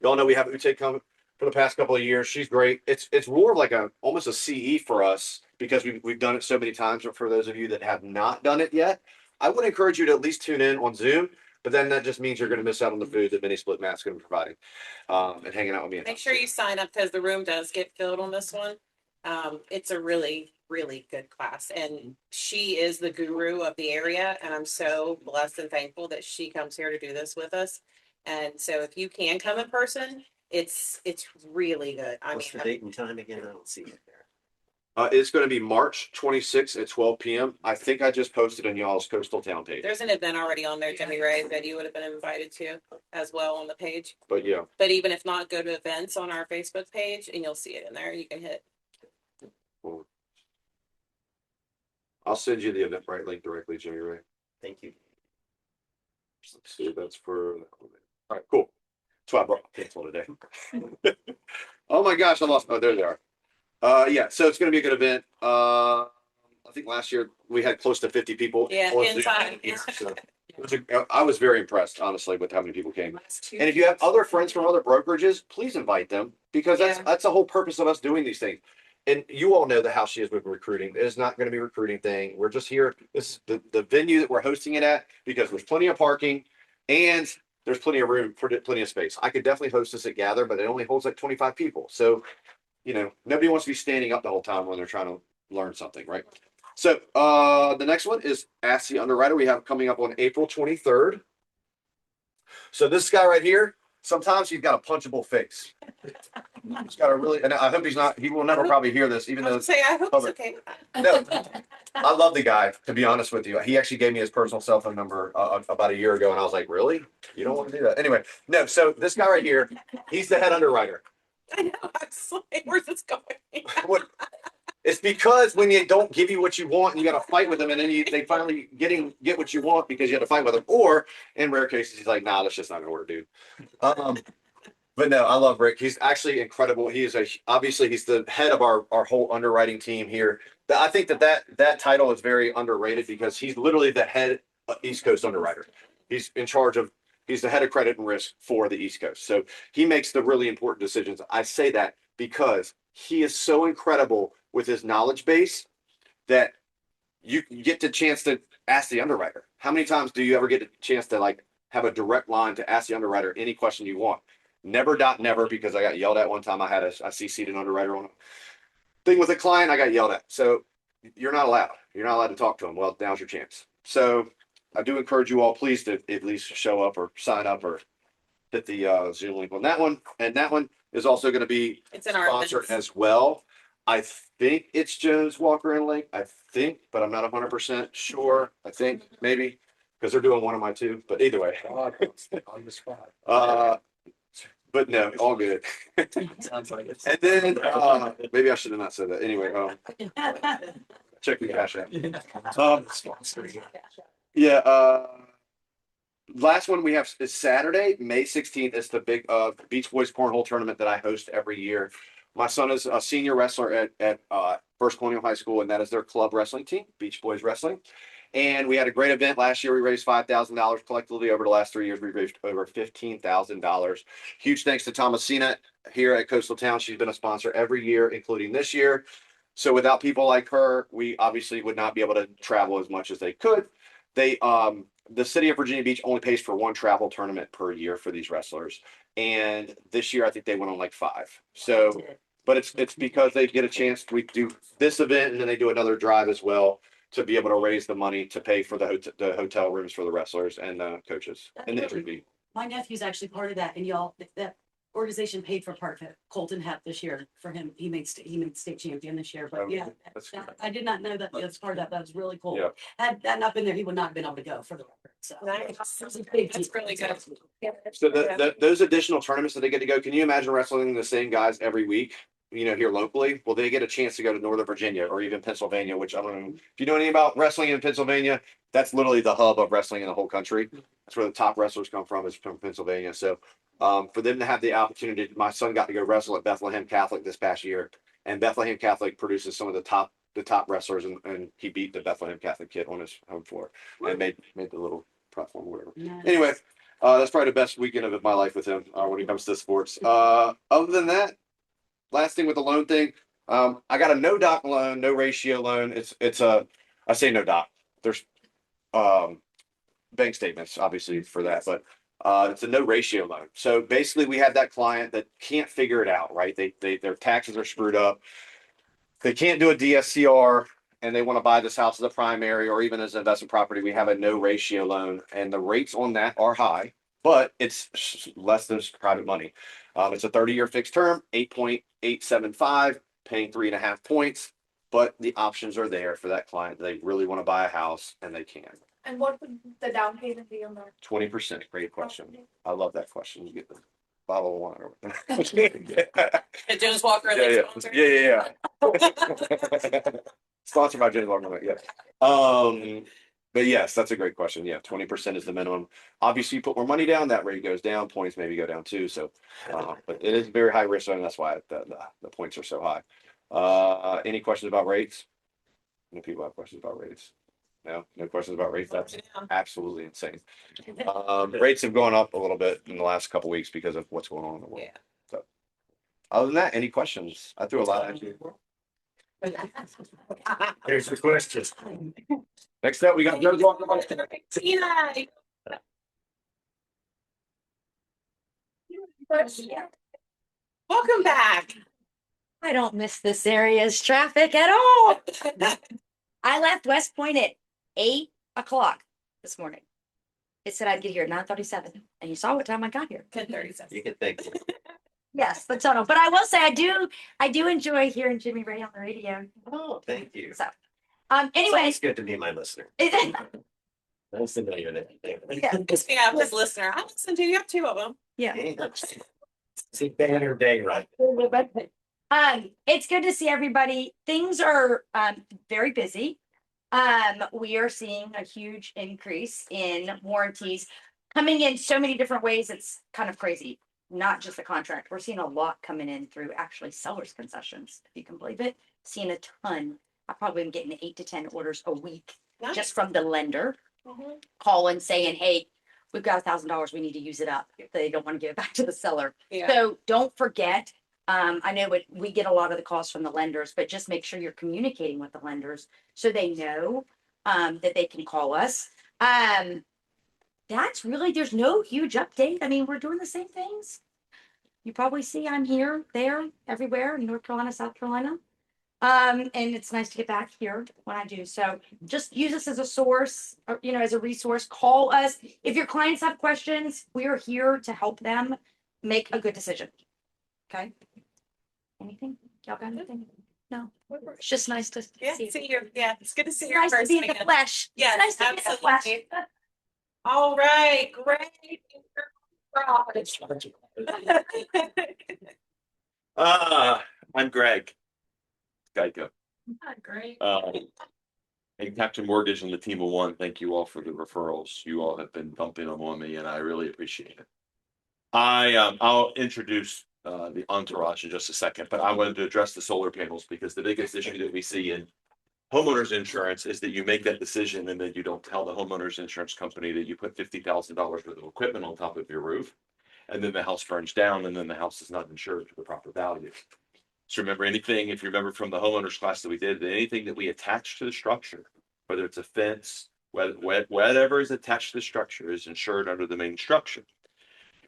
K: Y'all know we have Ute coming for the past couple of years. She's great. It's more of like almost a CE for us, because we've done it so many times. But for those of you that have not done it yet, I would encourage you to at least tune in on Zoom. But then that just means you're going to miss out on the food that Mini Split Matt's going to be providing, and hanging out with me.
C: Make sure you sign up, because the room does get filled on this one. It's a really, really good class, and she is the guru of the area, and I'm so blessed and thankful that she comes here to do this with us. And so if you can come in person, it's really good. I
D: What's the
C: mean,
D: date and time again? I don't see it there.
K: It's going to be March 26th at 12 p.m. I think I just posted on y'all's Coastal Town page.
C: there's an event already on there, Jimmy Ray, that you would have been invited to as well on the page.
K: But yeah,
C: But even if not, go to events on our Facebook page and you'll see it in there. You can hit.
K: I'll send you the Eventbrite link directly, Jimmy Ray.
D: Thank you.
K: Let's see, that's for. All right, cool. That's why I brought my pencil today. Oh my gosh, I lost. Oh, there they are. Yeah, so it's going to be a good event. I think last year we had close to 50 people.
C: Yeah,
K: on Zoom.
C: inside.
K: So I was very impressed, honestly, with how many people came. And if you have other friends from other brokerages, please invite them, because that's the whole purpose of us doing these things. And you all know how she is with recruiting. It is not going to be a recruiting thing. We're just here. This is the venue that we're hosting it at, because there's plenty of parking and there's plenty of room for plenty of space. I could definitely host this at Gather, but it only holds like 25 people. So, nobody wants to be standing up the whole time when they're trying to learn something, right? So the next one is Ask the Underwriter. We have coming up on April 23rd. So this guy right here, sometimes he's got a punchable face. He's got a really, and I hope he's not, he will never probably hear this, even
C: I
K: though,
C: was gonna say, I hope it's okay.
K: no. I love the guy, to be honest with you. He actually gave me his personal cell phone number about a year ago, and I was like, really? You don't want to do that? Anyway, no, so this guy right here, he's the head underwriter.
C: I know, I was like, where's this going?
K: What? It's because when you don't give you what you want and you got to fight with them, and then they finally get what you want because you had to fight with them. Or in rare cases, he's like, nah, that's just not gonna work, dude. But no, I love Rick. He's actually incredible. He is obviously he's the head of our whole underwriting team here. I think that title is very underrated because he's literally the head East Coast underwriter. He's in charge of, he's the head of credit and risk for the East Coast. So he makes the really important decisions. I say that because he is so incredible with his knowledge base that you get the chance to ask the underwriter. How many times do you ever get a chance to like have a direct line to ask the underwriter any question you want? Never, because I got yelled at one time. I CC'd an underwriter on a thing with a client. I got yelled at. So you're not allowed. You're not allowed to talk to him. Well, now's your chance. So I do encourage you all, please, to at least show up or sign up or hit the Zoom link on that one. And that one is also going to be
C: It's in our
K: sponsored
C: events.
K: as well. I think it's Jones Walker and Link. I think, but I'm not 100% sure. I think maybe because they're doing one of my two. But either way,
F: On the spot.
K: but no, all good.
H: Sounds like it.
K: And then maybe I should have not said that. Anyway, check the cash app. Yeah. Last one we have is Saturday, May 16th. It's the big Beach Boys Cornhole tournament that I host every year. My son is a senior wrestler at First Colonial High School, and that is their club wrestling team, Beach Boys Wrestling. And we had a great event last year. We raised $5,000 collectively. Over the last 3 years. We raised over $15,000. Huge thanks to Thomasina here at Coastal Town. She's been a sponsor every year, including this year. So without people like her, we obviously would not be able to travel as much as they could. The city of Virginia Beach only pays for one travel tournament per year for these wrestlers. And this year, I think they went on like 5. So, but it's because they get a chance. We do this event and then they do another drive as well to be able to raise the money to pay for the hotel rooms for the wrestlers and the coaches and the entry.
E: My nephew's actually part of that, and y'all, that organization paid for part of it. Colton Hep this year for him. He made state champion this year. But yeah,
K: That's
E: I did not know that that's part of that. That was really cool.
K: Yeah.
E: Had that not been there, he would not have been able to go for the record. So
C: Nice.
E: it's a big
C: That's
E: deal.
C: really good.
K: So those additional tournaments that they get to go, can you imagine wrestling the same guys every week? Here locally, well, they get a chance to go to Northern Virginia or even Pennsylvania, which I don't know if you know anything about wrestling in Pennsylvania. That's literally the hub of wrestling in the whole country. That's where the top wrestlers come from, is from Pennsylvania. So for them to have the opportunity, my son got to go wrestle at Bethlehem Catholic this past year, and Bethlehem Catholic produces some of the top wrestlers, and he beat the Bethlehem Catholic kid on his home floor and made the little platform, whatever.
E: Nice.
K: Anyway, that's probably the best weekend of my life with him when it comes to sports. Other than that, last thing with the loan thing, I got a no doc loan, no ratio loan. I say no doc. There's bank statements obviously for that, but it's a no ratio loan. So basically, we have that client that can't figure it out, right? Their taxes are screwed up. They can't do a DSCR, and they want to buy this house as a primary or even as an investment property. We have a no ratio loan, and the rates on that are high, but it's less than private money. It's a 30-year fixed term, 8.875, paying 3.5 points, but the options are there for that client. They really want to buy a house, and they can.
I: And what would the down payment be on that?
K: 20%. Great question. I love that question. You get the bottle of wine.
C: At Jones Walker,
K: Yeah.
C: sponsor?
K: Yeah. Sponsored by Jones Walker. Yeah. But yes, that's a great question. Yeah, 20% is the minimum. Obviously, you put more money down, that rate goes down. Points maybe go down too. So, but it is very high risk, and that's why the points are so high. Any questions about rates? Any people have questions about rates? No questions about rates. That's absolutely insane. Rates have gone up a little bit in the last couple of weeks because of what's going on in the world.
C: Yeah.
K: So, other than that, any questions? I threw a lot at you.
H: Here's the question.
K: Next up, we got Jones Walker.
C: Tina. Welcome back.
L: I don't miss this area's traffic at all. I left West Point at 8 o'clock this morning. It said I'd get here at 9:37, and you saw what time I got here.
C: 10:37.
D: You can think.
L: Yes, the tunnel. But I will say I do enjoy hearing Jimmy Ray on the radio.
D: Oh, thank you.
L: So
D: It's
L: anyway,
D: always good to be my listener.
L: it-
D: Nice to know your name.
L: yeah.
C: Yeah, this listener, I listen to, you have 2 of them.
L: Yeah.
D: See, banner day, right?
L: It's good to see everybody. Things are very busy. We are seeing a huge increase in warranties coming in so many different ways. It's kind of crazy. Not just the contract. We're seeing a lot coming in through actually sellers concessions, if you can believe it. Seeing a ton. I probably am getting 8 to 10 orders a week just from the lender
C: Mhm.
L: calling saying, hey, we've got $1,000. We need to use it up. If they don't want to give it back to the seller.
C: Yeah.
L: So don't forget. I know we get a lot of the calls from the lenders, but just make sure you're communicating with the lenders so they know that they can call us. That's really, there's no huge update. I mean, we're doing the same things. You probably see I'm here, there, everywhere in North Carolina, South Carolina. And it's nice to get back here when I do. So just use us as a source, or, as a resource. Call us. If your clients have questions, we are here to help them make a good decision. Okay. Anything? Y'all got anything? No. It's just nice to
C: Yeah,
L: see.
C: see you. Yeah, it's good to see
L: It's
C: you in
L: nice to be
C: person
L: in the
C: again.
L: flesh. It's
C: Yes,
L: nice to be in the flesh.
C: absolutely. All right, great.
H: I'm Greg. Geico.
A: Great.
H: And Captain Mortgage and the team of one, thank you all for the referrals. You all have been dumping them on me and I really appreciate it. I'll introduce the entourage in just a second, but I wanted to address the solar panels because the biggest issue that we see in homeowners insurance is that you make that decision and then you don't tell the homeowners insurance company that you put $50,000 worth of equipment on top of your roof. And then the house burns down and then the house is not insured for the proper value. So remember anything, if you remember from the homeowners class that we did, that anything that we attach to the structure, whether it's a fence, whatever is attached to the structure is insured under the main structure.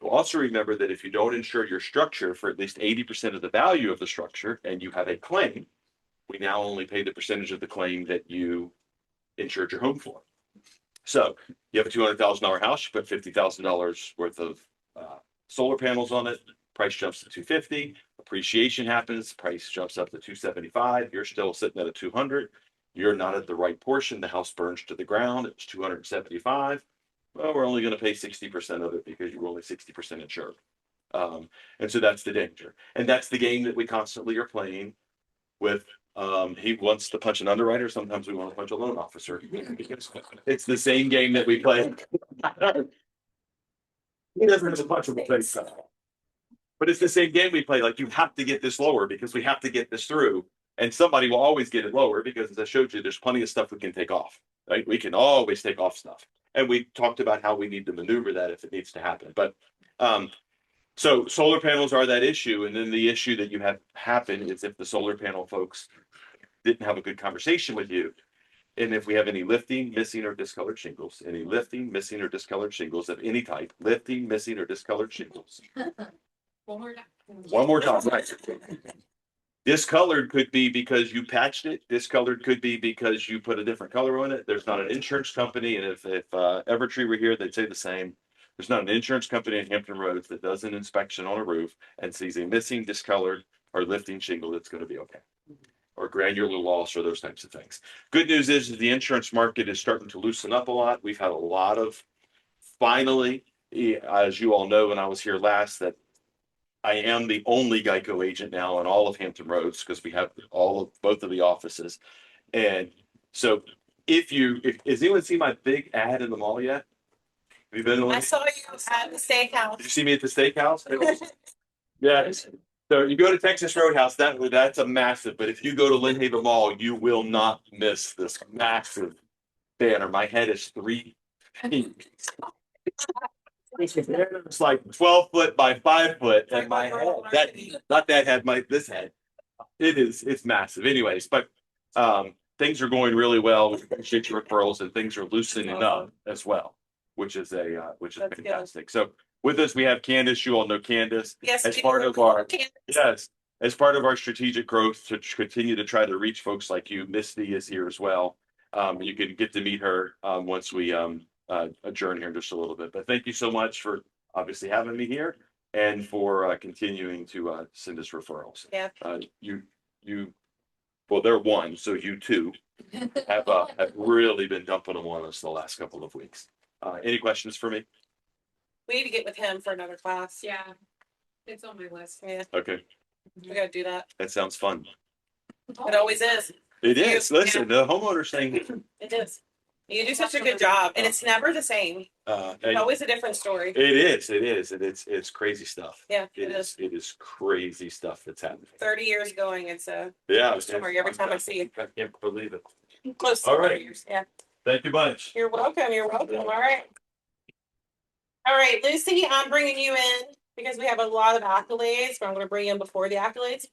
H: You'll also remember that if you don't insure your structure for at least 80% of the value of the structure and you have a claim, we now only pay the percentage of the claim that you insured your home for. So you have a $200,000 house, you put $50,000 worth of solar panels on it, price jumps to $250, appreciation happens, price jumps up to $275, you're still sitting at a $200, you're not at the right portion, the house burns to the ground, it's $275. Well, we're only going to pay 60% of it because you're only 60% insured. And so that's the danger. And that's the game that we constantly are playing with. He wants to punch an underwriter. Sometimes we want to punch a loan officer. It's the same game that we play. He doesn't have a punchable face. But it's the same game we play. Like, you have to get this lower because we have to get this through. And somebody will always get it lower because, as I showed you, there's plenty of stuff we can take off. Right? We can always take off stuff. And we talked about how we need to maneuver that if it needs to happen. But so solar panels are that issue. And then the issue that you have happen is if the solar panel folks didn't have a good conversation with you. And if we have any lifting, missing, or discolored shingles, any lifting, missing, or discolored shingles of any type, lifting, missing, or discolored shingles. One more time. Right. Discolored could be because you patched it. Discolored could be because you put a different color on it. There's not an insurance company. And if Evertree were here, they'd say the same. There's not an insurance company in Hampton Roads that does an inspection on a roof and sees a missing, discolored, or lifting shingle that's going to be okay. Or granular loss or those types of things. Good news is the insurance market is starting to loosen up a lot. We've had a lot of, finally, as you all know, when I was here last, that I am the only Geico agent now on all of Hampton Roads because we have both of the offices. And so if has anyone seen my big ad in the mall yet? Have you been?
C: I saw you at the steakhouse.
H: Did you see me at the steakhouse? Yes. So you go to Texas Roadhouse, that's a massive, but if you go to Lynn Haven Mall, you will not miss this massive banner. My head is 3 feet. It's like 12 foot by 5 foot, and my head, this head. It's massive. Anyways, but things are going really well. We appreciate your referrals, and things are loosening up as well, which is fantastic. Good. So with us, we have Candace. You all know Candace.
C: Yes,
H: as part of our as part of our strategic growth to continue to try to reach folks like you. Misty is here as well. You can get to meet her once we adjourn here in just a little bit. But thank you so much for obviously having me here. and for continuing to send us referrals.
C: Yeah.
H: Well, they're one, so you two have really been dumping them on us the last couple of weeks. Any questions for me?
C: We need to get with him for another class.
A: Yeah, it's on my list.
C: Yeah,
H: Okay,
C: we gotta do that.
H: that sounds fun.
C: It always is.
H: It is. Listen, the homeowners thing,
C: It is. You do such a good job, and it's never the same. It's
H: and
C: always a different story.
H: it is, and it's crazy stuff.
C: Yeah, it is.
H: It is crazy stuff that's happening.
C: 30 years going, it's
H: Yeah.
C: a story every time I see you.
H: I can't believe it.
C: Close to
H: All
C: 30
H: right.
C: years. Yeah.
H: Thank you much.
C: You're welcome. You're welcome. All right. All right, Lucy, I'm bringing you in because we have a lot of accolades, but I'm going to bring you in before the accolades.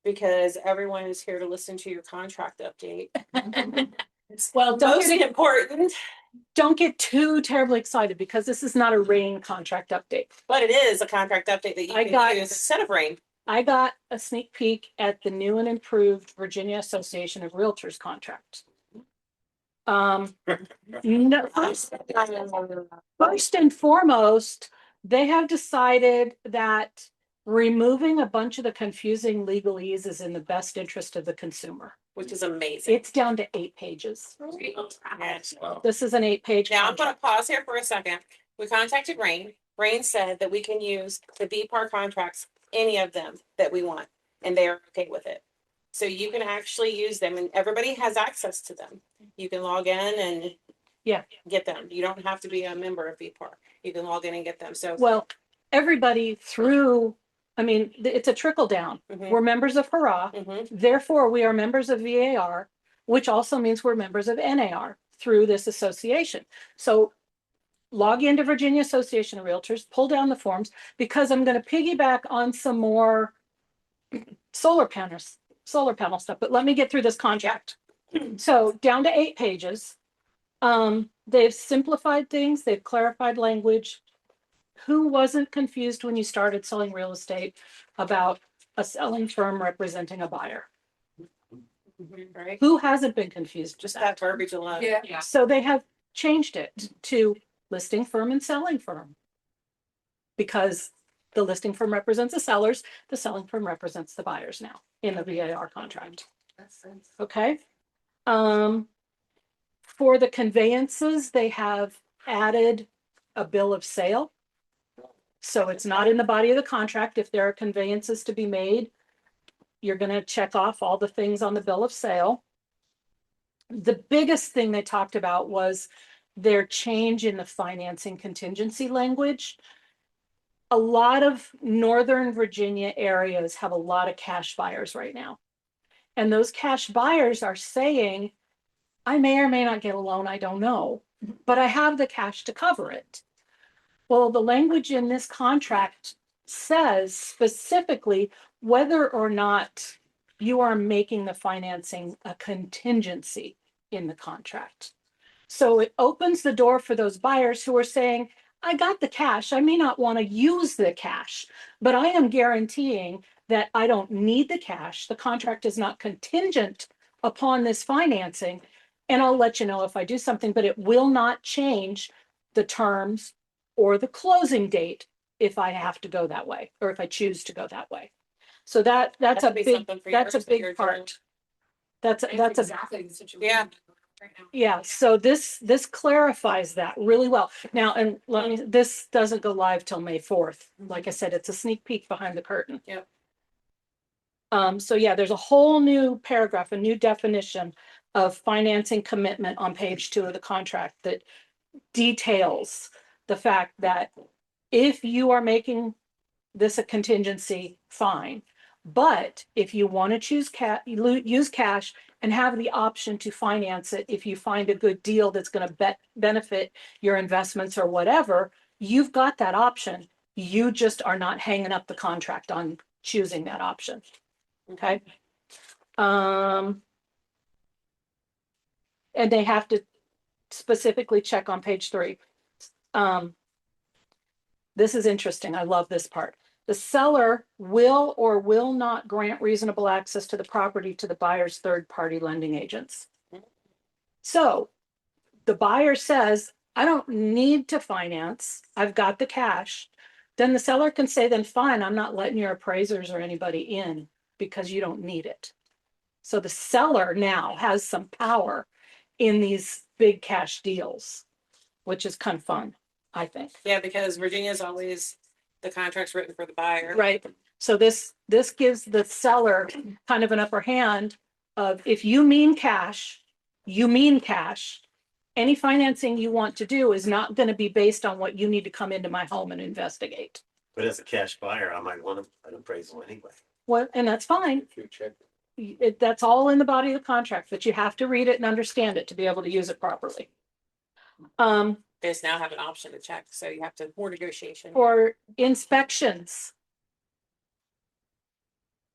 C: Because everyone is here to listen to your contract update.
A: Well,
C: Most important,
A: don't get too terribly excited because this is not a rain contract update.
C: but it is a contract update that you
A: I
C: can
A: got-
C: use instead of rain.
A: I got a sneak peek at the new and improved Virginia Association of Realtors contract. No, first and foremost, they have decided that removing a bunch of the confusing legalese is in the best interest of the consumer.
C: Which is amazing.
A: It's down to 8 pages.
C: Yes.
A: This is an 8-page
C: Now I'm going to
A: contract.
C: pause here for a second. We contacted Rain. Rain said that we can use the BPAR contracts, any of them that we want, and they are okay with it. So you can actually use them, and everybody has access to them. You can log in and
A: Yeah.
C: get them. You don't have to be a member of BPAR. You can log in and get them. So
A: Well, everybody through, I mean, it's a trickle down.
C: Mhm.
A: We're members of Hurrah.
C: Mhm.
A: Therefore, we are members of VAR, which also means we're members of NAR through this association. So log into Virginia Association of Realtors, pull down the forms, because I'm going to piggyback on some more solar panel stuff, but let me get through this contract. So down to 8 pages. They've simplified things, they've clarified language. Who wasn't confused when you started selling real estate about a selling firm representing a buyer?
C: right,
A: Who hasn't been confused?
C: just that verbiage alone.
A: Yeah. So they have changed it to listing firm and selling firm. Because the listing firm represents the sellers, the selling firm represents the buyers now in the VAR contract. Okay. For the conveyances, they have added a bill of sale. So it's not in the body of the contract. If there are conveyances to be made, you're gonna check off all the things on the bill of sale. The biggest thing they talked about was their change in the financing contingency language. A lot of Northern Virginia areas have a lot of cash buyers right now. And those cash buyers are saying, I may or may not get a loan, I don't know, but I have the cash to cover it. Well, the language in this contract says specifically whether or not you are making the financing a contingency in the contract. So it opens the door for those buyers who are saying, I got the cash, I may not want to use the cash, but I am guaranteeing that I don't need the cash. The contract is not contingent upon this financing. And I'll let you know if I do something, but it will not change the terms or the closing date if I have to go that way, or if I choose to go that way. So that's
C: That
A: a
C: could be
A: big,
C: something for
A: that's a
C: yours that you're
A: big
C: doing.
A: part. That's a,
I: Exactly the situation.
C: Yeah.
I: Right now.
A: yeah, so this clarifies that really well. Now, and let me, this doesn't go live till May 4th. Like I said, it's a sneak peek behind the curtain.
C: Yep.
A: So yeah, there's a whole new paragraph, a new definition of financing commitment on page 2 of the contract that details the fact that if you are making this a contingency, fine. But if you want to choose use cash and have the option to finance it, if you find a good deal that's going to benefit your investments or whatever, you've got that option. You just are not hanging up the contract on choosing that option. Okay. And they have to specifically check on page 3. This is interesting. I love this part. The seller will or will not grant reasonable access to the property to the buyer's third-party lending agents. So the buyer says, I don't need to finance. I've got the cash. then the seller can say, then fine, I'm not letting your appraisers or anybody in because you don't need it. So the seller now has some power in these big cash deals, which is kind of fun, I think.
C: Yeah, because Virginia's always, the contract's written for the buyer.
A: Right. So this gives the seller kind of an upper hand of, if you mean cash, you mean cash. Any financing you want to do is not going to be based on what you need to come into my home and investigate.
D: But as a cash buyer, I might want an appraisal anyway.
A: Well, and that's fine.
F: If you check.
A: That's all in the body of the contract, but you have to read it and understand it to be able to use it properly.
C: They just now have an option to check, so you have to, more negotiation.
A: For inspections.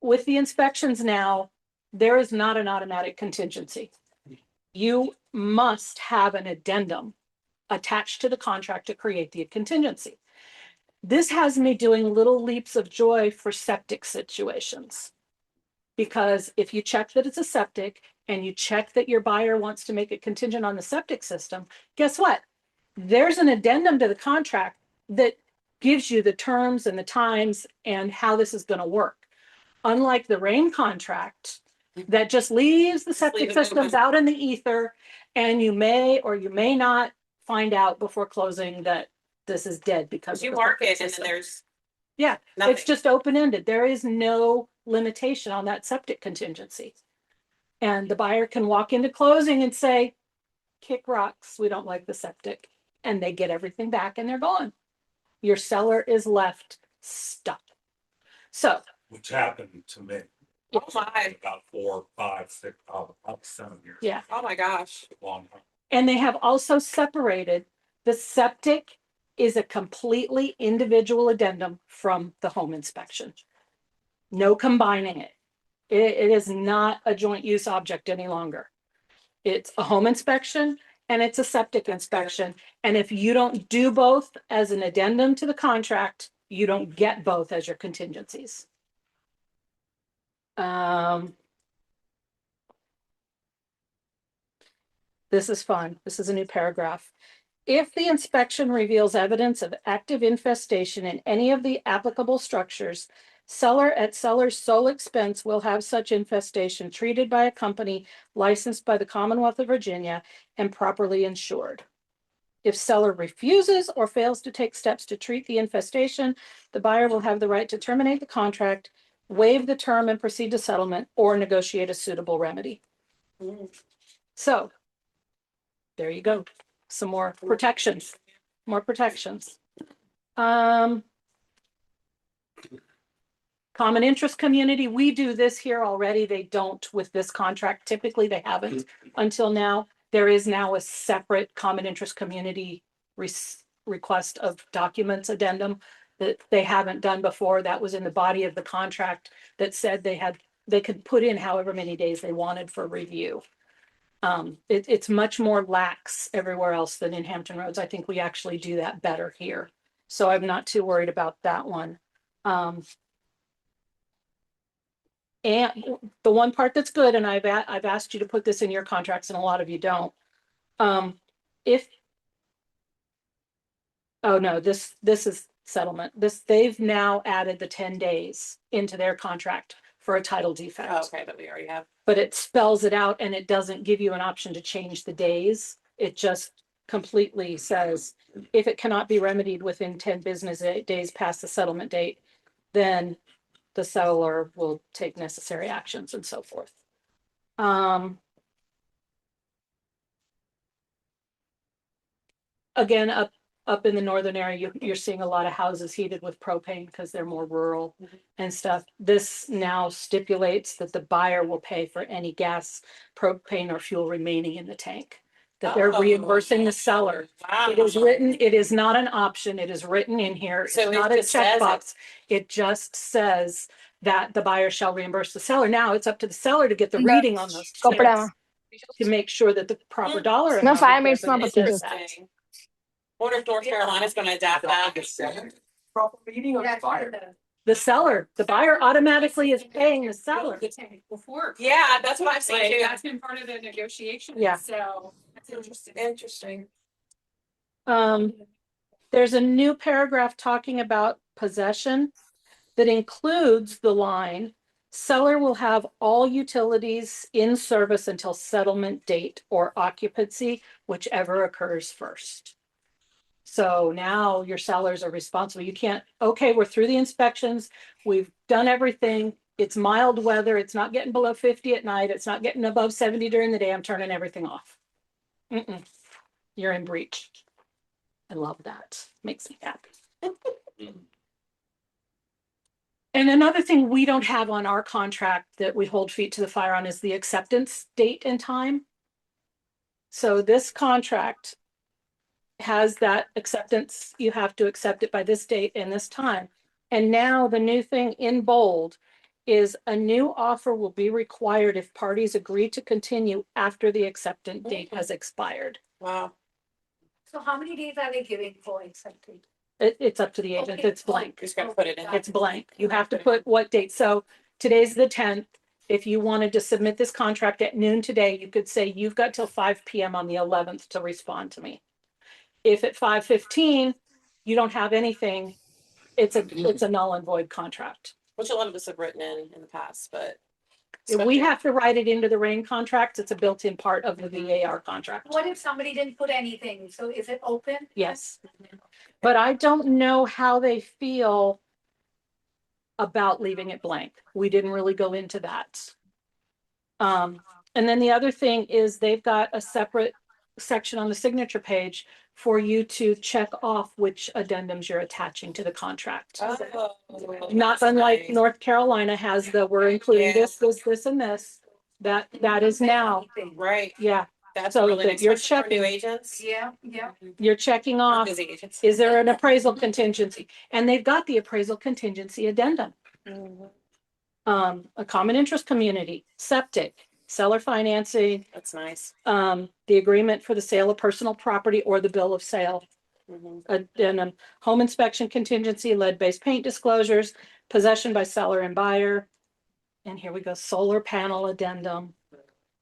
A: With the inspections now, there is not an automatic contingency. You must have an addendum attached to the contract to create the contingency. This has me doing little leaps of joy for septic situations. Because if you check that it's a septic and you check that your buyer wants to make it contingent on the septic system, guess what? There's an addendum to the contract that gives you the terms and the times and how this is going to work. Unlike the rain contract that just leaves the septic
C: leave it
A: systems
C: open.
A: out in the ether, and you may or you may not find out before closing that this is dead because of
C: You
A: the
C: mark
A: septic
C: it and then
A: system.
C: there's
A: Yeah,
C: nothing.
A: it's just open-ended. There is no limitation on that septic contingency. And the buyer can walk into closing and say, kick rocks, we don't like the septic. And they get everything back and they're gone. Your seller is left stuck. So,
H: Which happened to me
C: Oh my,
H: about 4, 5, 6, about 7 years.
A: yeah.
C: oh my gosh.
H: Long time.
A: And they have also separated the septic is a completely individual addendum from the home inspection. No combining it. It is not a joint use object any longer. It's a home inspection and it's a septic inspection. And if you don't do both as an addendum to the contract, you don't get both as your contingencies. This is fun. This is a new paragraph. If the inspection reveals evidence of active infestation in any of the applicable structures, seller at seller's sole expense will have such infestation treated by a company licensed by the Commonwealth of Virginia and properly insured. If seller refuses or fails to take steps to treat the infestation, the buyer will have the right to terminate the contract, waive the term and proceed to settlement, or negotiate a suitable remedy. So there you go. Some more protections, more protections. Common interest community, we do this here already. They don't with this contract. Typically, they haven't until now. There is now a separate common interest community request of documents addendum that they haven't done before. That was in the body of the contract that said they could put in however many days they wanted for review. It's much more lax everywhere else than in Hampton Roads. I think we actually do that better here. So I'm not too worried about that one. And the one part that's good, and I've asked you to put this in your contracts, and a lot of you don't. Oh no, this is settlement. They've now added the 10 days into their contract for a title defect.
C: Oh, okay, that we already have.
A: But it spells it out and it doesn't give you an option to change the days. It just completely says, if it cannot be remedied within 10 business days past the settlement date, then the seller will take necessary actions and so forth. Again, up in the northern area, you're seeing a lot of houses heated with propane because they're more rural and stuff. This now stipulates that the buyer will pay for any gas, propane, or fuel remaining in the tank, that they're reimbursing the seller.
C: Wow.
A: It is written, it is not an option. It is written in here. It's
C: So it
A: not a
C: just says
A: checkbox. It just says that the buyer shall reimburse the seller. Now it's up to the seller to get the reading on those
M: Compramos.
A: checks to make sure that the proper dollar.
M: No
A: amount is
M: sabemos,
A: there, but
M: no
A: it says
M: poquito.
A: that.
C: Interesting. Wonder if North Carolina's gonna adapt that.
F: Proper meeting of the buyer.
A: The seller, the buyer automatically is paying the seller.
I: Before.
C: Yeah, that's what I've seen
I: Like,
C: too.
I: that's been part of the negotiation.
A: Yeah.
I: So that's interesting.
C: Interesting.
A: There's a new paragraph talking about possession that includes the line, seller will have all utilities in service until settlement date or occupancy, whichever occurs first. So now your sellers are responsible. You can't, okay, we're through the inspections, we've done everything. It's mild weather, it's not getting below 50 at night, it's not getting above 70 during the day, I'm turning everything off. Mm-mm. You're in breach. I love that. Makes me happy. And another thing we don't have on our contract that we hold feet to the fire on is the acceptance date and time. So this contract has that acceptance, you have to accept it by this date and this time. And now the new thing in bold is a new offer will be required if parties agree to continue after the acceptance date has expired.
C: Wow.
I: So how many days are they giving for accepting?
A: It's up to the agent.
I: Okay.
A: It's blank.
C: You just gotta put it in.
A: It's blank. You have to put what date. So today's the 10th. If you wanted to submit this contract at noon today, you could say you've got till 5 PM on the 11th to respond to me. If at 5:15, you don't have anything, it's a null and void contract.
C: Which a lot of us have written in the past, but.
A: We have to write it into the rain contract. It's a built-in part of the VAR contract.
I: What if somebody didn't put anything? So is it open?
A: Yes. But I don't know how they feel about leaving it blank. We didn't really go into that. And then the other thing is they've got a separate section on the signature page for you to check off which addendums you're attaching to the contract.
C: Oh,
A: Not
C: that's
A: unlike
C: nice.
A: North Carolina has the, we're including
C: Yeah.
A: this, and this. That is now,
C: Right,
A: yeah,
C: that's
A: So
C: really
A: that
C: nice,
A: you're
C: especially for new
A: checking.
C: agents.
I: Yeah, yeah.
A: you're checking
C: or
A: off,
C: busy agents.
A: is there an appraisal contingency? And they've got the appraisal contingency addendum.
C: Mhm.
A: A common interest community, septic, seller financing,
C: That's nice.
A: the agreement for the sale of personal property or the bill of sale.
C: Mhm.
A: Addendum, home inspection contingency, lead-based paint disclosures, possession by seller and buyer. And here we go, solar panel addendum,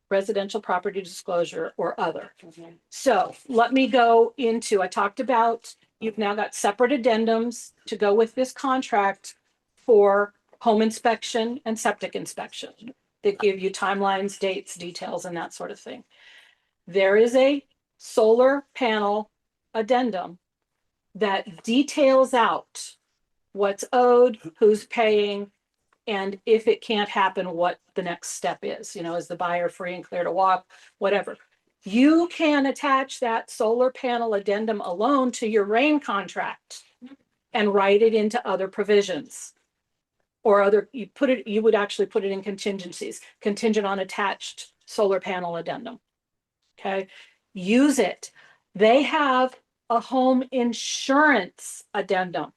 A: residential property disclosure or other.
C: Mhm.
A: So let me go into, I talked about, you've now got separate addendums to go with this contract for home inspection and septic inspection that give you timelines, dates, details, and that sort of thing. There is a solar panel addendum that details out what's owed, who's paying, and if it can't happen, what the next step is. You know, is the buyer free and clear to walk, whatever. You can attach that solar panel addendum alone to your rain contract and write it into other provisions. Or other, you would actually put it in contingencies, contingent on attached solar panel addendum. Okay, use it. They have a home insurance addendum,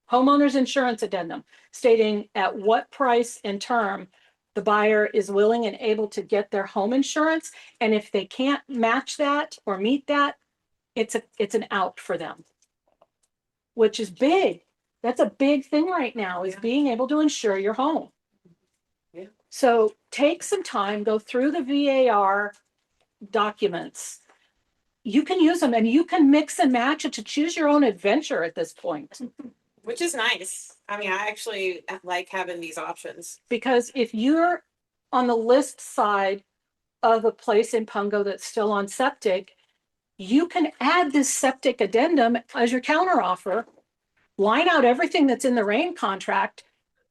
A: homeowner's insurance addendum, stating at what price and term the buyer is willing and able to get their home insurance. And if they can't match that or meet that, it's an out for them, which is big. That's a big thing right now, is being able to insure your home.
C: Yeah.
A: So take some time, go through the VAR documents. You can use them and you can mix and match it to choose your own adventure at this point.
C: Which is nice. I mean, I actually like having these options.
A: Because if you're on the list side of a place in Pungo that's still on septic, you can add this septic addendum as your counteroffer, line out everything that's in the rain contract,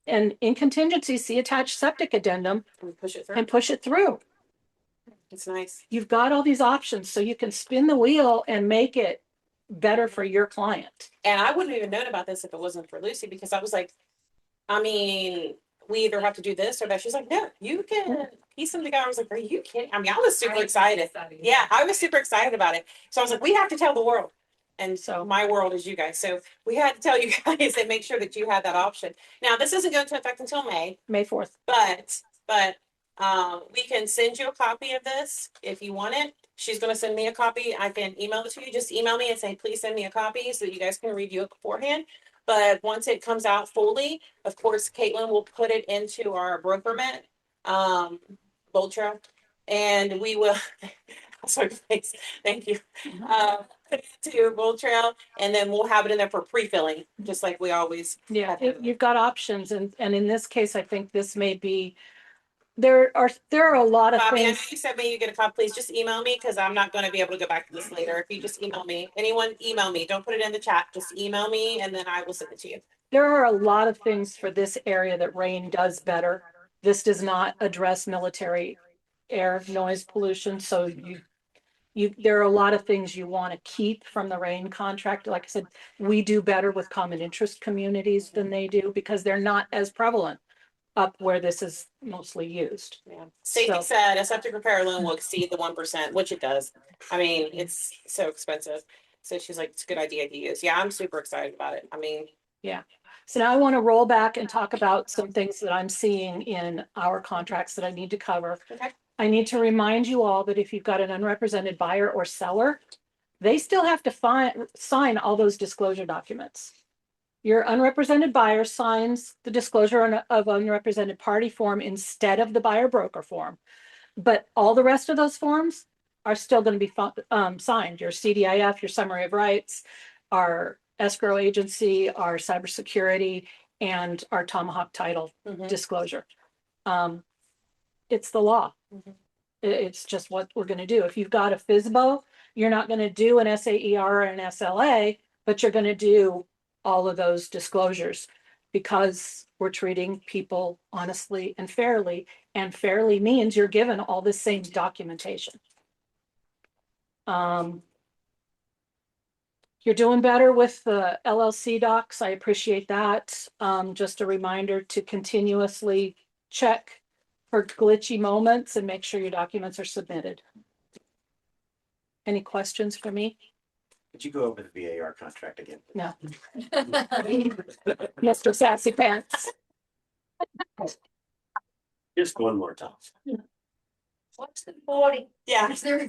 A: and in contingency, see attached septic addendum
C: And push it through.
A: and push it through.
C: It's nice.
A: You've got all these options, so you can spin the wheel and make it better for your client.
C: And I wouldn't have even known about this if it wasn't for Lucy, because I was like, I mean, we either have to do this or that. She's like, no, you can piece them together. I was like, are you kidding? I mean, I was super excited. Yeah, I was super excited about it. So I was like, we have to tell the world. And so my world is you guys. So we had to tell you guys and make sure that you had that option. Now, this isn't going to affect until May,
A: May 4th.
C: but we can send you a copy of this if you want it. She's going to send me a copy. I can email it to you. Just email me and say, please send me a copy so that you guys can review it beforehand. But once it comes out fully, of course, Caitlin will put it into our brokerment, Voltra, and we will. Sorry, thanks. Thank you. to Bull Trail, and then we'll have it in there for pre-filling, just like we always.
A: Yeah,
C: have.
A: you've got options and in this case, I think this may be, there are a lot of
C: Bobby, I know
A: things.
C: you said when you get a call, please just email me because I'm not going to be able to go back to this later. If you just email me, anyone email me, don't put it in the chat, just email me and then I will send it to you.
A: There are a lot of things for this area that rain does better. This does not address military air noise pollution, so there are a lot of things you want to keep from the rain contract. Like I said, we do better with common interest communities than they do because they're not as prevalent up where this is mostly used.
C: Yeah. Stacy
A: So-
C: said a septic repair alone will exceed the 1%, which it does. I mean, it's so expensive. So she's like, it's a good idea to use. Yeah, I'm super excited about it. I mean,
A: So now I want to roll back and talk about some things that I'm seeing in our contracts that I need to cover.
C: okay.
A: I need to remind you all that if you've got an unrepresented buyer or seller, they still have to sign all those disclosure documents. Your unrepresented buyer signs the disclosure of unrepresented party form instead of the buyer broker form. But all the rest of those forms are still going to be signed. Your CDIF, your summary of rights, our escrow agency, our cybersecurity, and our Tomahawk title
C: Mhm.
A: disclosure. It's the law.
C: Mhm.
A: It's just what we're going to do. If you've got a FSBO, you're not going to do an SAER or an SLA, but you're going to do all of those disclosures because we're treating people honestly and fairly means you're given all the same documentation. You're doing better with the LLC docs. I appreciate that. Just a reminder to continuously check for glitchy moments and make sure your documents are submitted. Any questions for me?
D: Could you go over the VAR contract again?
A: No. Mr. Sassy Pants.
D: Just one more time.
I: What's the 40?
C: Yeah.
I: Is there?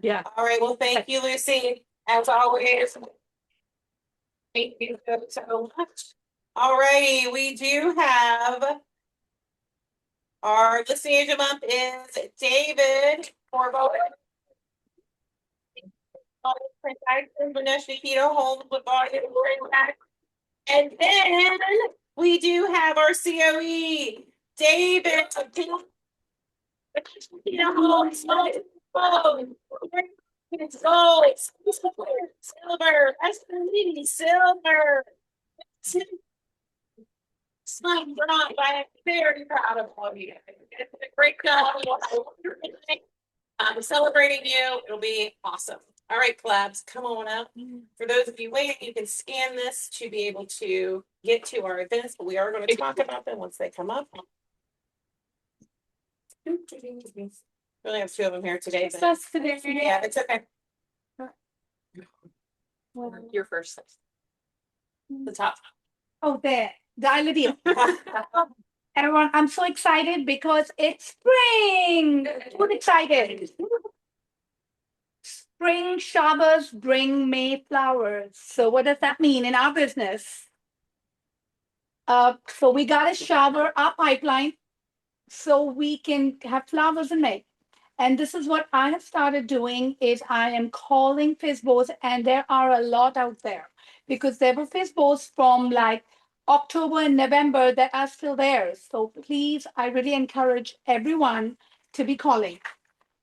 A: Yeah.
C: All right. Well, thank you, Lucy, as always. Thank you so much. All righty. We do have our listing agent month is David Corbo. And then we do have our COE, David. Silver, silver. Slime bronze, I am very proud of all of you. It's a great job. I'm celebrating you. It'll be awesome. All right, collabs, come on up. For those of you waiting, you can scan this to be able to get to our events, but we are going to talk about them once they come up. We only have two of them here today. but- Yeah, it's okay. You're first. The top.
I: Oh, there, the Olivia. Everyone, I'm so excited because it's spring. Who's excited? Spring showers bring May flowers. So what does that mean in our business? So we got to shower our pipeline so we can have flowers in May. And this is what I have started doing is I am calling FSBOs, and there are a lot out there because there were FSBOs from like October and November that are still there. So please, I really encourage everyone to be calling.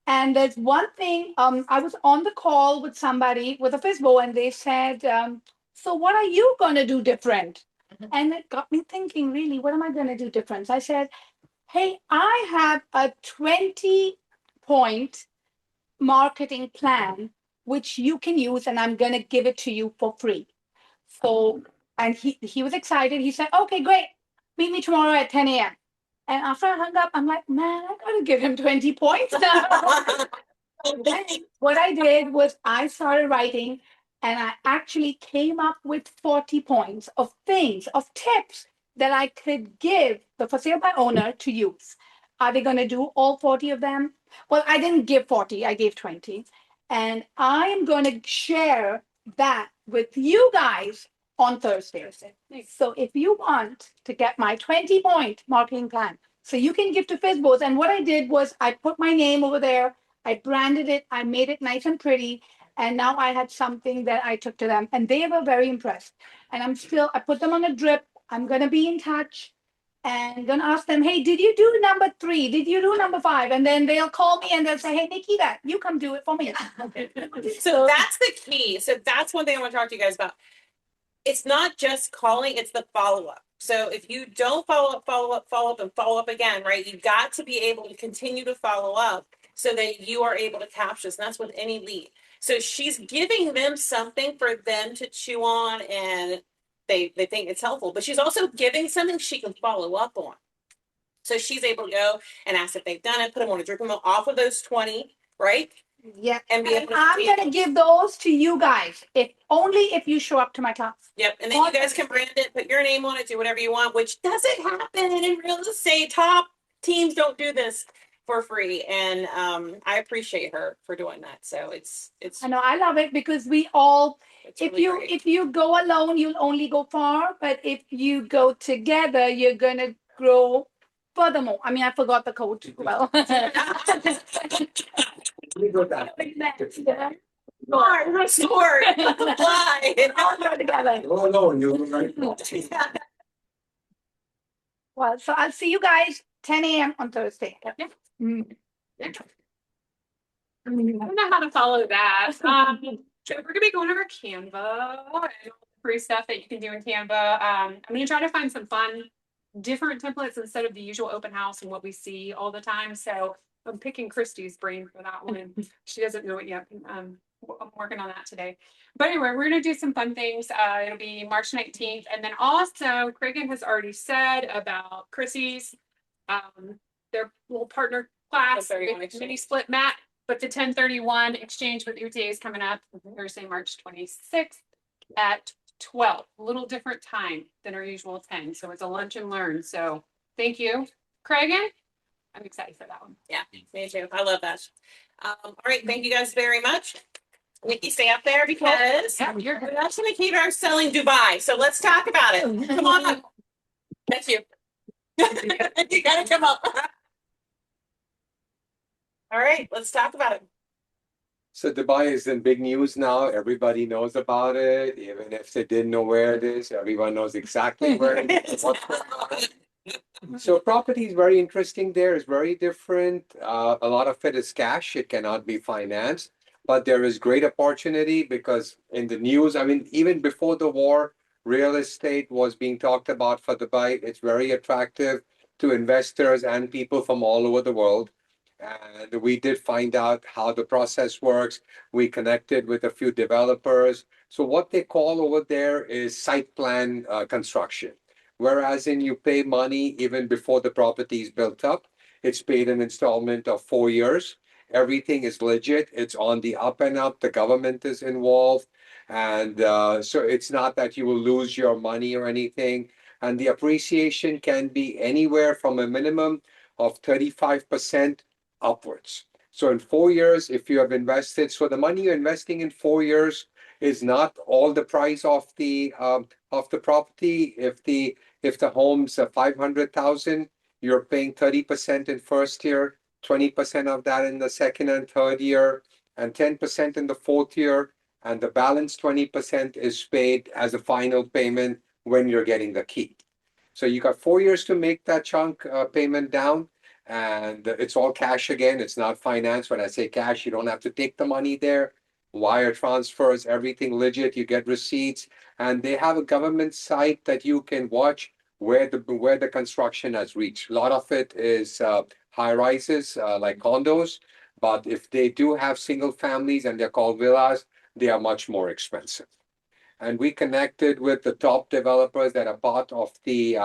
I: And there's one thing, I was on the call with somebody with a FSBO and they said, so what are you going to do different? And it got me thinking, really, what am I going to do different? I said, hey, I have a 20-point marketing plan, which you can use, and I'm going to give it to you for free. So, and he was excited. He said, okay, great. Meet me tomorrow at 10 a.m. And after I hung up, I'm like, man, I got to give him 20 points now. And then what I did was I started writing, and I actually came up with 40 points of things, of tips that I could give the for sale by owner to use. Are they going to do all 40 of them? Well, I didn't give 40, I gave 20. And I am going to share that with you guys on Thursday. So if you want to get my 20-point marketing plan, so you can give to FSBOs. And what I did was I put my name over there, I branded it, I made it nice and pretty. And now I had something that I took to them and they were very impressed. And I put them on a drip. I'm gonna be in touch and gonna ask them, hey, did you do number 3? Did you do number 5? And then they'll call me and they'll say, hey, Nikita, you come do it for me.
C: So that's the key. So that's one thing I want to talk to you guys about. It's not just calling, it's the follow-up. So if you don't follow up again, right? You've got to be able to continue to follow up so that you are able to capture this. And that's with any lead. So she's giving them something for them to chew on and they think it's helpful, but she's also giving something she can follow up on. So she's able to go and ask if they've done it, put them on a drip mill off of those 20, right?
I: Yeah.
C: And be able to
I: I'm gonna give those to you guys, only if you show up to my class.
C: Yep, and then you guys can brand it, put your name on it, do whatever you want, which doesn't happen in real estate. Top teams don't do this for free, and I appreciate her for doing that. So it's
I: I know, I love it because we all,
C: it's
I: if
C: really great.
I: you go alone, you'll only go far, but if you go together, you're gonna grow furthermore. I mean, I forgot the code. Well.
F: We go that.
C: Smart, restore, apply, and all go together.
F: Oh, no, you're right.
I: Well, so I'll see you guys 10 a.m. on Thursday.
M: Yeah.
I: Mm.
M: I don't know how to follow that. So we're gonna be going over Canva and all the free stuff that you can do in Canva. I'm gonna try to find some fun, different templates instead of the usual open house and what we see all the time. So I'm picking Christy's brain for that one. She doesn't know it yet. I'm working on that today. But anyway, we're gonna do some fun things. It'll be March 19th, and then also Cragen has already said about Chrissy's, their little partner class,
C: 1031
M: mini
C: exchange.
M: split mat. But the 1031 exchange with UTA is coming up Thursday, March 26th at 12. A little different time than our usual 10. So it's a lunch and learn. So thank you, Cragen. I'm excited for that one.
C: Yeah, me too. I love that. All right, thank you guys very much. Nikki, stay up there because
M: Yeah, you're good.
C: Production and Keto are selling Dubai. So let's talk about it. Come on up. That's you. You gotta come up. All right, let's talk about it.
F: So Dubai is in big news now. Everybody knows about it. Even if they didn't know where it is, everyone knows exactly where it is. What's going on. So property is very interesting there. It's very different. A lot of it is cash. It cannot be financed. But there is great opportunity because in the news, I mean, even before the war, real estate was being talked about for Dubai. It's very attractive to investors and people from all over the world. And we did find out how the process works. We connected with a few developers. So what they call over there is site plan construction. Whereas in you pay money even before the property is built up, it's paid an installment of 4 years. Everything is legit. It's on the up and up. The government is involved. And so it's not that you will lose your money or anything. And the appreciation can be anywhere from a minimum of 35% upwards. So in 4 years, if you have invested, so the money you're investing in 4 years is not all the price of the property. If the home's 500,000, you're paying 30% in first year, 20% of that in the second and third year, and 10% in the fourth year, and the balance 20% is paid as a final payment when you're getting the key. So you got 4 years to make that chunk payment down. And it's all cash again. It's not finance. When I say cash, you don't have to take the money there. Wire transfers, everything legit. You get receipts, and they have a government site that you can watch where the construction has reached. A lot of it is high rises like condos, but if they do have single families and they're called villas, they are much more expensive. And we connected with the top developers that are part of the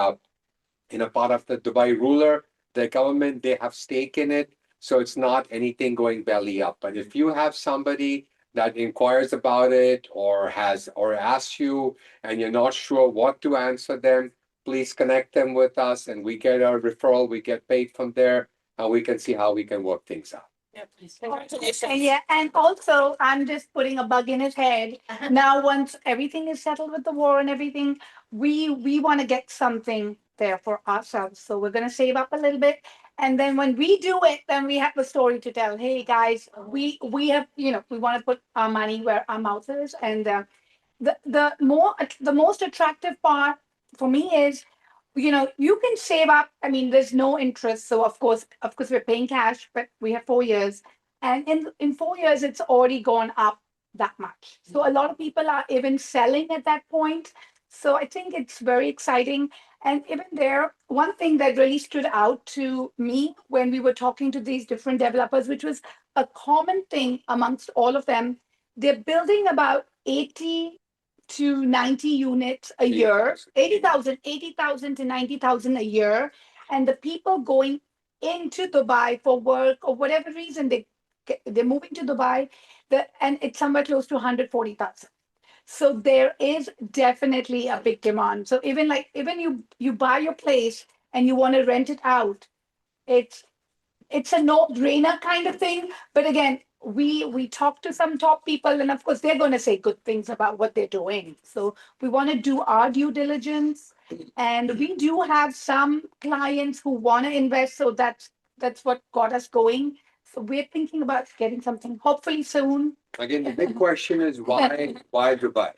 F: Dubai ruler. The government, they have stake in it. So it's not anything going belly up. But if you have somebody that inquires about it or asks you and you're not sure what to answer them, please connect them with us and we get a referral, we get paid from there, and we can see how we can work things out.
C: Yep. Congratulations.
I: And yeah, and also I'm just putting a bug in his head. Now, once everything is settled with the war and everything, we want to get something there for ourselves. So we're gonna save up a little bit And then when we do it, then we have a story to tell. Hey guys, we have, we want to put our money where our mouth is. And the most attractive part for me is, you can save up. I mean, there's no interest. So of course we're paying cash, but we have 4 years. And in 4 years, it's already gone up that much. So a lot of people are even selling at that point. So I think it's very exciting. And even there, one thing that really stood out to me when we were talking to these different developers, which was a common thing amongst all of them, they're building about 80 to 90 units a year, 80,000 to 90,000 a year. And the people going into Dubai for work or whatever reason, they're moving to Dubai, and it's somewhere close to 140,000. So there is definitely a big demand. So even you buy your place and you want to rent it out, it's a no-brainer kind of thing. But again, we talk to some top people, and of course they're going to say good things about what they're doing. So we want to do our due diligence, and we do have some clients who want to invest. So that's what got us going. So we're thinking about getting something hopefully soon.
F: Again, the big question is why Dubai?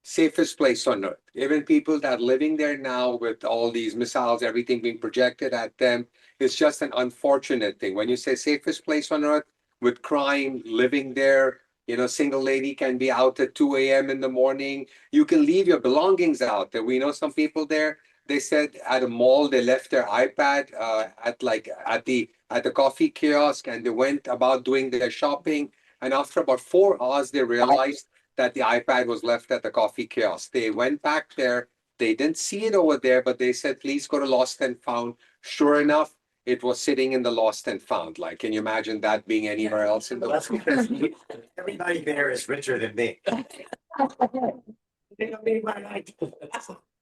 F: Safest place on earth. Even people that are living there now with all these missiles, everything being projected at them, it's just an unfortunate thing. When you say safest place on earth with crime, living there, single lady can be out at 2 a.m. in the morning. You can leave your belongings out there. We know some people there. They said at a mall, they left their iPad at the coffee kiosk, and they went about doing their shopping. And after about 4 hours, they realized that the iPad was left at the coffee kiosk. They went back there. They didn't see it over there, but they said, please go to Lost and Found. Sure enough, it was sitting in the Lost and Found. Like, can you imagine that being anywhere else in the
D: Well, that's
F: world?
D: because everybody there is richer than me. They don't need my life.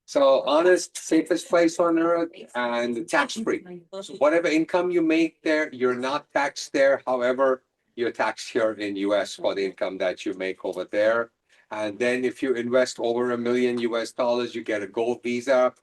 F: So honest, safest place on earth and tax-free. So whatever income you make there, you're not taxed there. However, you're taxed here in US for the income that you make over there. And then if you invest over $1 million, you get a gold visa.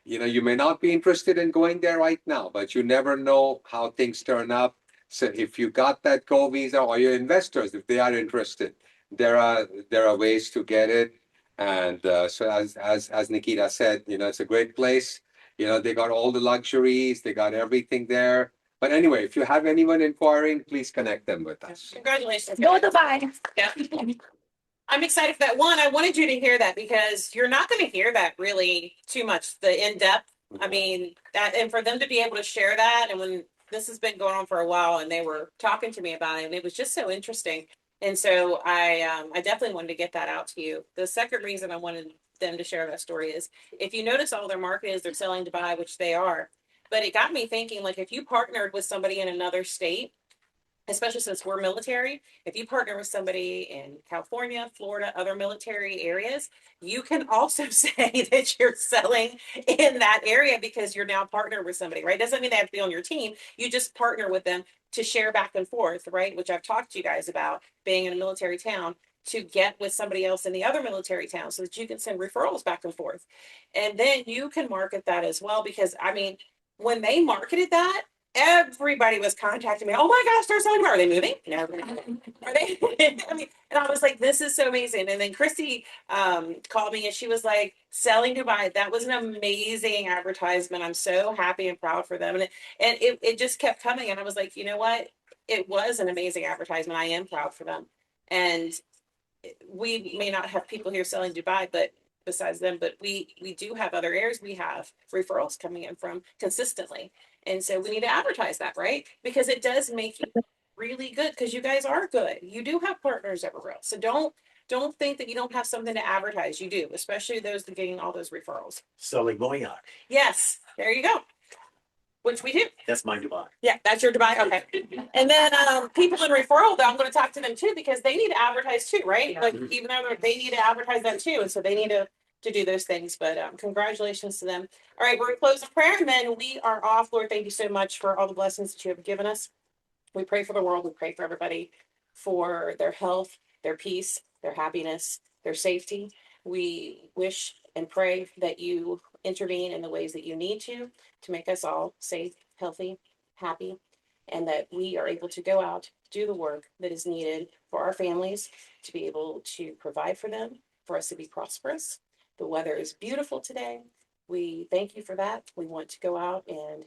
F: You may not be interested in going there right now, but you never know how things turn up. So if you got that gold visa, or your investors, if they are interested, there are ways to get it. And so as Nikita said, it's a great place. They got all the luxuries, they got everything there. But anyway, if you have anyone inquiring, please connect them with us.
C: Congratulations.
I: Go
C: guys.
I: Dubai.
C: Yeah. I'm excited for that. One, I wanted you to hear that because you're not going to hear that really too much, the in-depth. I mean, that, and for them to be able to share that, and when this has been going on for a while and they were talking to me about it, and it was just so interesting. And so I definitely wanted to get that out to you. The second reason I wanted them to share that story is if you notice all their market is they're selling Dubai, which they are. But it got me thinking, like, if you partnered with somebody in another state, especially since we're military, if you partner with somebody in California, Florida, other military areas, you can also say that you're selling in that area because you're now partnered with somebody, right? Doesn't mean they have to be on your team. You just partner with them to share back and forth, right? Which I've talked to you guys about being in a military town, to get with somebody else in the other military town so that you can send referrals back and forth. And then you can market that as well, because I mean, when they marketed that, everybody was contacting me. Oh my gosh, they're selling. Are they moving? No. Are they? I mean, and I was like, this is so amazing. And then Christy called me and she was like, selling Dubai. That was an amazing advertisement. I'm so happy and proud for them. And it just kept coming. And I was like, you know what? It was an amazing advertisement. I am proud for them. And we may not have people here selling Dubai, but besides them, but we do have other areas we have referrals coming in from consistently. And so we need to advertise that, right? Because it does make you really good, because you guys are good. You do have partners everywhere else. So don't think that you don't have something to advertise. You do, especially those that are getting all those referrals.
D: Selling Moyak.
C: Yes, there you go. Which we do.
D: That's my Dubai.
C: Yeah, that's your Dubai. Okay. And then people in referral, though, I'm going to talk to them too, because they need to advertise too, right? Like even though they need to advertise that too. And so they need to do those things. But congratulations to them. All right, we're going to close with prayer and then we are off. Lord, thank you so much for all the blessings that you have given us. We pray for the world. We pray for everybody, for their health, their peace, their happiness, their safety. We wish and pray that you intervene in the ways that you need to make us all safe, healthy, happy, and that we are able to go out, do the work that is needed for our families to be able to provide for them, for us to be prosperous. The weather is beautiful today. We thank you for that. We want to go out and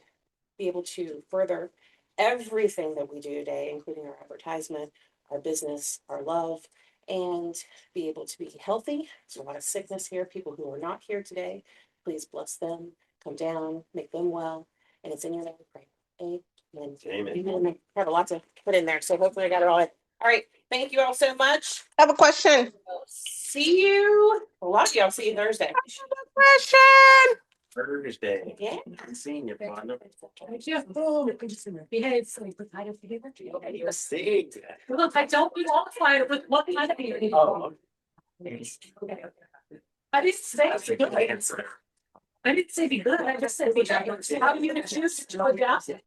C: be able to further everything that we do today, including our advertisement, our business, our love, and be able to be healthy. There's a lot of sickness here. People who are not here today, please bless them, come down, make them well. And it's in your name we pray. Amen.
D: Amen.
C: I have a lot to put in there, so hopefully I got it all in. All right, thank you all so much.
G: I have a question.
C: See you. A lot of y'all see you Thursday.
G: Question.
D: Thursday.
C: Yeah.
D: I'm seeing you, partner.
A: Behave, so you put kind of together.
D: You're seeing that.
A: Look, I don't qualify with what kind of behavior.
D: Oh,
A: I didn't say
D: that's a
A: be good.
D: good answer.
A: I didn't say be good. I just said be good. How do you choose to adapt it?